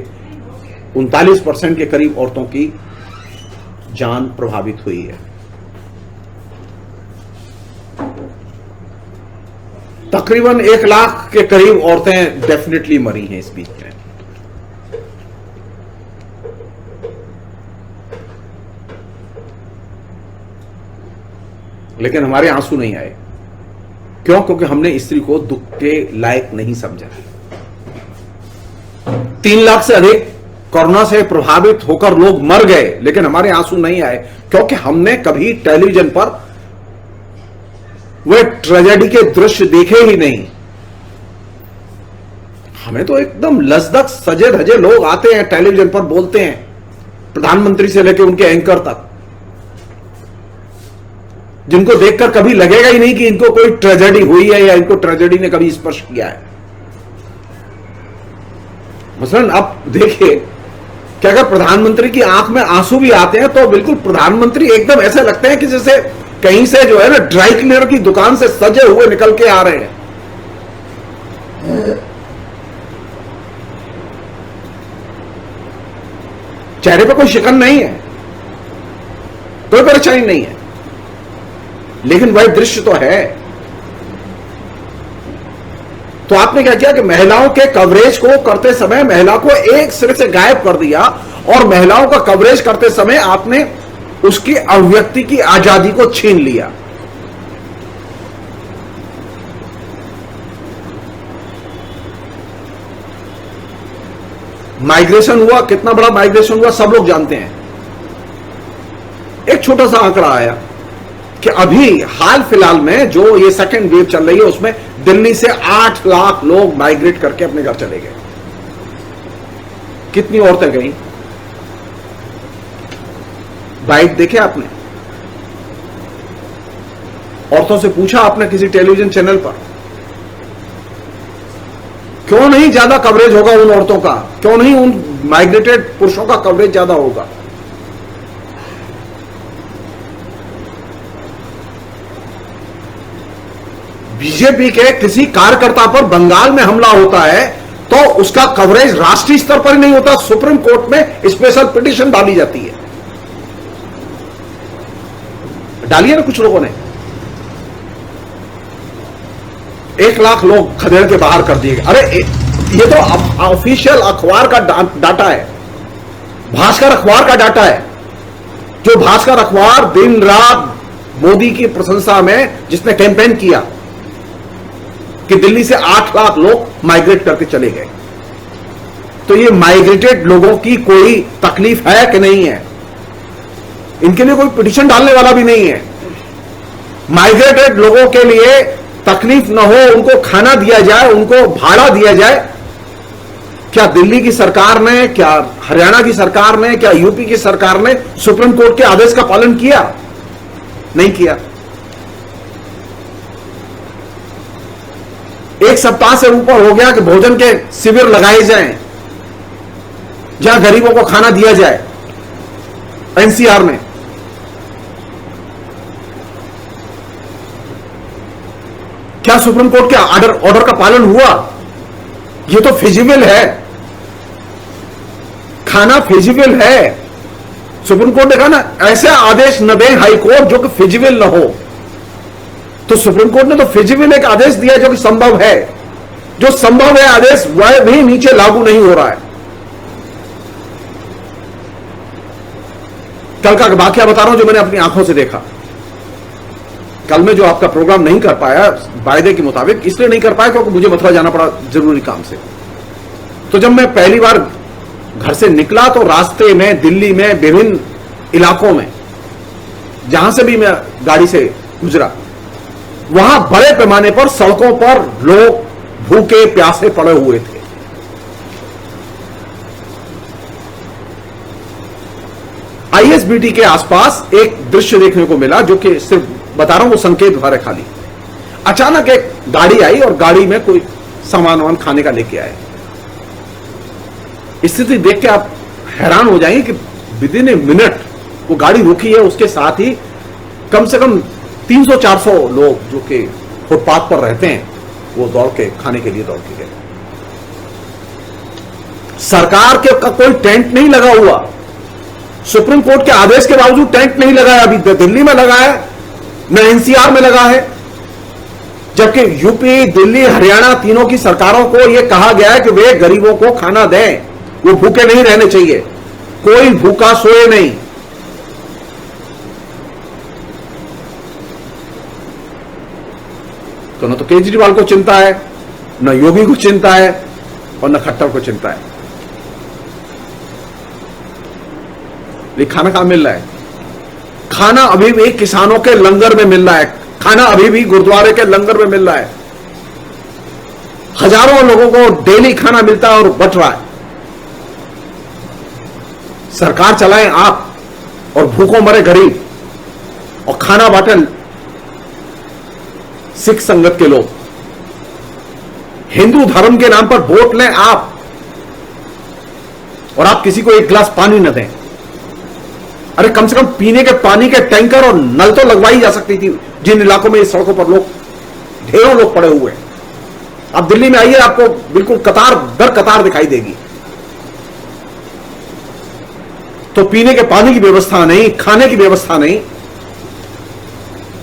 39% के करीब औरतों की जान प्रभावित हुई है। तकरीबन 1 लाख के करीब औरतें डेफिनेटली मरी हैं इस बीच में। लेकिन हमारे आंसू नहीं आए। क्यों? क्योंकि हमने स्त्री को दुख के लायक नहीं समझा। 3 लाख से अधिक कोरोना से प्रभावित होकर लोग मर गए, लेकिन हमारे आंसू नहीं आए क्योंकि हमने कभी टेलीविजन पर वे ट्रेजेडी के दृश्य देखे ही नहीं। हमें तो एकदम लजदक सजे धजे लोग आते हैं, टेलीविजन पर बोलते हैं, प्रधानमंत्री से लेकर उनके एंकर तक, जिनको देखकर कभी लगेगा ही नहीं कि इनको कोई ट्रेजेडी हुई है या इनको ट्रेजेडी ने कभी स्पर्श किया है। मसलन अब देखिए कि अगर प्रधानमंत्री की आंख में आंसू भी आते हैं तो बिल्कुल प्रधानमंत्री एकदम ऐसे लगते हैं कि जैसे कहीं से जो है ना ड्राई क्लीनर की दुकान से सजे हुए निकल के आ रहे हैं। चेहरे पर कोई शिकन नहीं है, कोई परेशानी नहीं है, लेकिन वह दृश्य तो है। तो आपने क्या किया कि महिलाओं के कवरेज को करते समय महिला को एक सिरे से गायब कर दिया और महिलाओं का कवरेज करते समय आपने उसकी अभिव्यक्ति की आजादी को छीन लिया। माइग्रेशन हुआ, कितना बड़ा माइग्रेशन हुआ सब लोग जानते हैं। एक छोटा सा आंकड़ा आया कि अभी हाल फिलहाल में जो ये सेकेंड वेव चल रही है उसमें दिल्ली से 8 लाख लोग माइग्रेट करके अपने घर चले गए। कितनी औरतें गई? बाइट देखे आपने? औरतों से पूछा आपने किसी टेलीविजन चैनल पर? क्यों नहीं ज्यादा कवरेज होगा उन औरतों का? क्यों नहीं उन माइग्रेटेड पुरुषों का कवरेज ज्यादा होगा? बीजेपी के किसी कार्यकर्ता पर बंगाल में हमला होता है तो उसका कवरेज राष्ट्रीय स्तर पर ही नहीं होता, सुप्रीम कोर्ट में स्पेशल पिटीशन डाली जाती है। डाली है ना कुछ लोगों ने। 1 लाख लोग खदेड़ के बाहर कर दिए गए। अरे ये तो ऑफिशियल अखबार का डाटा है, भास्कर अखबार का डाटा है, जो भास्कर अखबार दिन रात मोदी की प्रशंसा में जिसने कैंपेन किया कि दिल्ली से 8 लाख लोग माइग्रेट करके चले गए। तो ये माइग्रेटेड लोगों की कोई तकलीफ है कि नहीं है? इनके लिए कोई पिटीशन डालने वाला भी नहीं है। माइग्रेटेड लोगों के लिए तकलीफ ना हो, उनको खाना दिया जाए, उनको भाड़ा दिया जाए। क्या दिल्ली की सरकार ने, क्या हरियाणा की सरकार ने, क्या यूपी की सरकार ने सुप्रीम कोर्ट के आदेश का पालन किया? नहीं किया। 1 सप्ताह से ऊपर हो गया कि भोजन के शिविर लगाए जाएं, जहां गरीबों को खाना दिया जाए एनसीआर में। क्या सुप्रीम कोर्ट के ऑर्डर का पालन हुआ? यह तो फिजिबल है, खाना फिजिबल है। सुप्रीम कोर्ट ने कहा ना, ऐसे आदेश न दे हाई कोर्ट जो कि फिजिबल न हो। तो सुप्रीम कोर्ट ने तो फिजिबल एक आदेश दिया जो कि संभव है। जो संभव है आदेश वह भी नीचे लागू नहीं हो रहा है। कल का वाकया बता रहा हूं जो मैंने अपनी आंखों से देखा। कल में जो आपका प्रोग्राम नहीं कर पाया वायदे के मुताबिक, इसलिए नहीं कर पाया क्योंकि मुझे मथुरा जाना पड़ा जरूरी काम से। तो जब मैं पहली बार घर से निकला तो रास्ते में दिल्ली में विभिन्न इलाकों में जहां से भी मैं गाड़ी से गुजरा, वहां बड़े पैमाने पर सड़कों पर लोग भूखे प्यासे पड़े हुए थे। आईएसबीटी के आसपास एक दृश्य देखने को मिला जो कि सिर्फ बता रहा हूं, वो संकेत भर है खाली। अचानक एक गाड़ी आई और गाड़ी में कोई सामान खाने का लेके आए। स्थिति देख के आप हैरान हो जाएंगे कि विदिन ए मिनट वो गाड़ी रुकी है, उसके साथ ही कम से कम 300-400 लोग जो कि फुटपाथ पर रहते हैं वो दौड़ के खाने के लिए दौड़ के गए। सरकार के का कोई टेंट नहीं लगा हुआ, सुप्रीम कोर्ट के आदेश के बावजूद टेंट नहीं लगा है। अभी दिल्ली में लगा है, न एनसीआर में लगा है, जबकि यूपी, दिल्ली, हरियाणा तीनों की सरकारों को यह कहा गया है कि वे गरीबों को खाना दें, वो भूखे नहीं रहने चाहिए, कोई भूखा सोए नहीं। तो न तो केजरीवाल को चिंता है, न योगी को चिंता है और न खट्टर को चिंता है। ये खाना कहां मिल रहा है? खाना अभी भी किसानों के लंगर में मिल रहा है, खाना अभी भी गुरुद्वारे के लंगर में मिल रहा है। हजारों लोगों को डेली खाना मिलता है और बच रहा है। सरकार चलाएं आप और भूखों मरे गरीब, और खाना बांटे सिख संगत के लोग। हिंदू धर्म के नाम पर वोट लें आप, और आप किसी को एक गिलास पानी न दें। अरे कम से कम पीने के पानी के टैंकर और नल तो लगवाई जा सकती थी जिन इलाकों में इस सड़कों पर लोग, ढेरों लोग पड़े हुए हैं। आप दिल्ली में आइए, आपको बिल्कुल कतार दर कतार दिखाई देगी। तो पीने के पानी की व्यवस्था नहीं, खाने की व्यवस्था नहीं,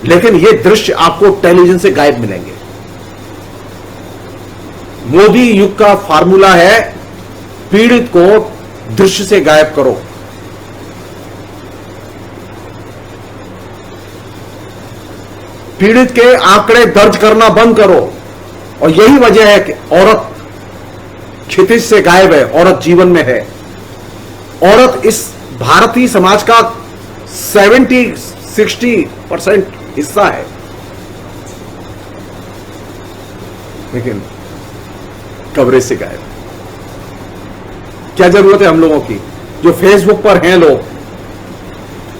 लेकिन ये दृश्य आपको टेलीविजन से गायब मिलेंगे। मोदी युग का फार्मूला है, पीड़ित को दृश्य से गायब करो। पीड़ित के आंकड़े दर्ज करना बंद करो। और यही वजह है कि औरत क्षितिज से गायब है, औरत जीवन में है। औरत इस भारतीय समाज का 70-60% हिस्सा है, लेकिन कवरेज से गायब। क्या जरूरत है हम लोगों की? जो फेसबुक पर हैं लोग,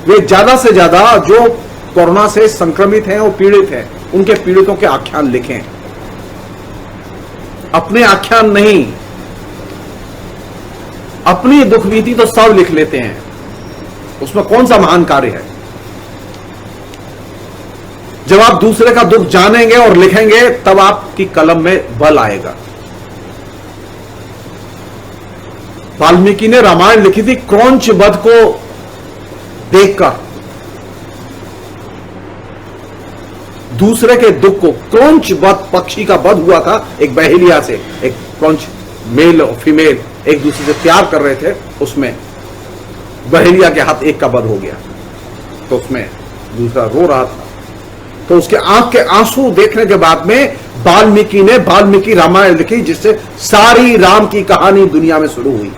वे ज्यादा से ज्यादा जो कोरोना से संक्रमित हैं और पीड़ित हैं, उनके पीड़ितों के आख्यान लिखें। अपने आख्यान नहीं, अपनी दुख बीती तो सब लिख लेते हैं, उसमें कौन सा महान कार्य है? जब आप दूसरे का दुख जानेंगे और लिखेंगे, तब आपकी कलम में बल आएगा। वाल्मीकि ने रामायण लिखी थी क्रौंच वध को देखकर, दूसरे के दुख को। क्रौंच वध, पक्षी का वध हुआ था एक बहेलिया से, एक क्रौंच मेल और फीमेल एक दूसरे से प्यार कर रहे थे, उसमें बहेलिया के हाथ एक का वध हो गया, तो उसमें दूसरा रो रहा था, तो उसके आंख के आंसू देखने के बाद में वाल्मीकि ने वाल्मीकि रामायण लिखी, जिससे सारी राम की कहानी दुनिया में शुरू हुई।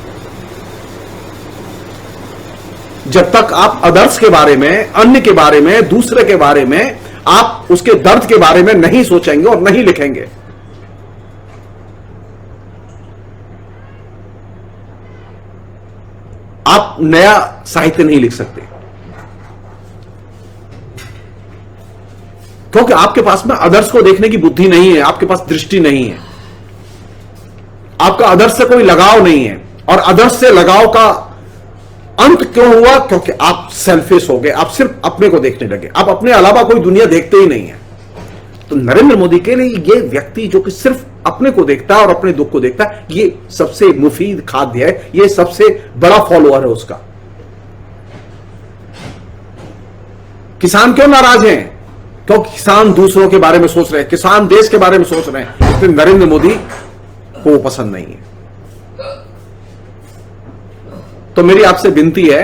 जब तक आप अदर्स के बारे में, अन्य के बारे में, दूसरे के बारे में, आप उसके दर्द के बारे में नहीं सोचेंगे और नहीं लिखेंगे, आप नया साहित्य नहीं लिख सकते, क्योंकि आपके पास में अदर्स को देखने की बुद्धि नहीं है, आपके पास दृष्टि नहीं है, आपका अदर्स से कोई लगाव नहीं है। और अदर्स से लगाव का अंत क्यों हुआ? क्योंकि आप सेल्फिश हो गए, आप सिर्फ अपने को देखने लगे, आप अपने अलावा कोई दुनिया देखते ही नहीं है। तो नरेंद्र मोदी के लिए ये व्यक्ति जो कि सिर्फ अपने को देखता है और अपने दुख को देखता है, ये सबसे मुफीद खाद्य है, ये सबसे बड़ा फॉलोअर है उसका। किसान क्यों नाराज हैं? क्योंकि किसान दूसरों के बारे में सोच रहे हैं, किसान देश के बारे में सोच रहे हैं, इसलिए नरेंद्र मोदी को वो पसंद नहीं है। तो मेरी आपसे विनती है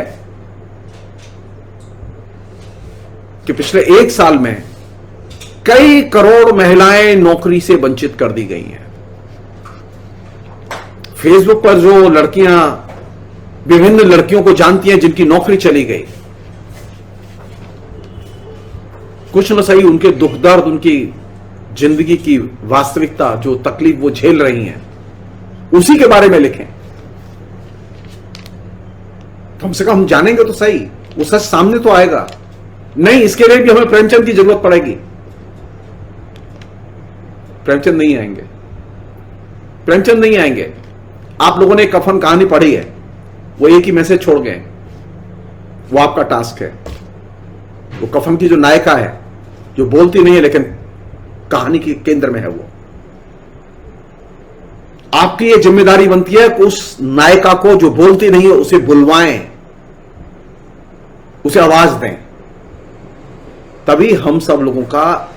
कि पिछले 1 साल में कई करोड़ महिलाएं नौकरी से वंचित कर दी गई हैं। फेसबुक पर जो लड़कियां विभिन्न लड़कियों को जानती हैं जिनकी नौकरी चली गई, कुछ न सही उनके दुख दर्द, उनकी जिंदगी की वास्तविकता, जो तकलीफ वो झेल रही हैं, उसी के बारे में लिखें। कम से कम हम जानेंगे तो सही, वो सच सामने तो आएगा। नहीं, इसके लिए भी हमें प्रेमचंद की जरूरत पड़ेगी। प्रेमचंद नहीं आएंगे, प्रेमचंद नहीं आएंगे। आप लोगों ने कफन कहानी पढ़ी है, वो एक ही मैसेज छोड़ गए, वो आपका टास्क है। वो कफन की जो नायिका है, जो बोलती नहीं है लेकिन कहानी के केंद्र में है, वो आपकी ये जिम्मेदारी बनती है कि उस नायिका को जो बोलती नहीं है उसे बुलवाएं, उसे आवाज दें, तभी हम सब लोगों का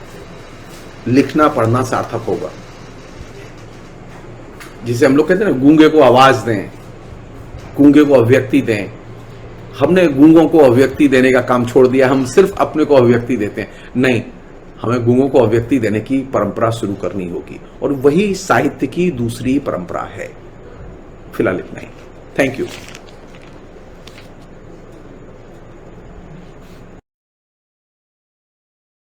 लिखना पढ़ना सार्थक होगा। जिसे हम लोग कहते हैं ना, गूंगे को आवाज दें, गूंगे को अभिव्यक्ति दें। हमने गूंगों को अभिव्यक्ति देने का काम छोड़ दिया, हम सिर्फ अपने को अभिव्यक्ति देते हैं। नहीं, हमें गूंगों को अभिव्यक्ति देने की परंपरा शुरू करनी होगी, और वही साहित्य की दूसरी परंपरा है। फिलहाल इतना ही। Thank you.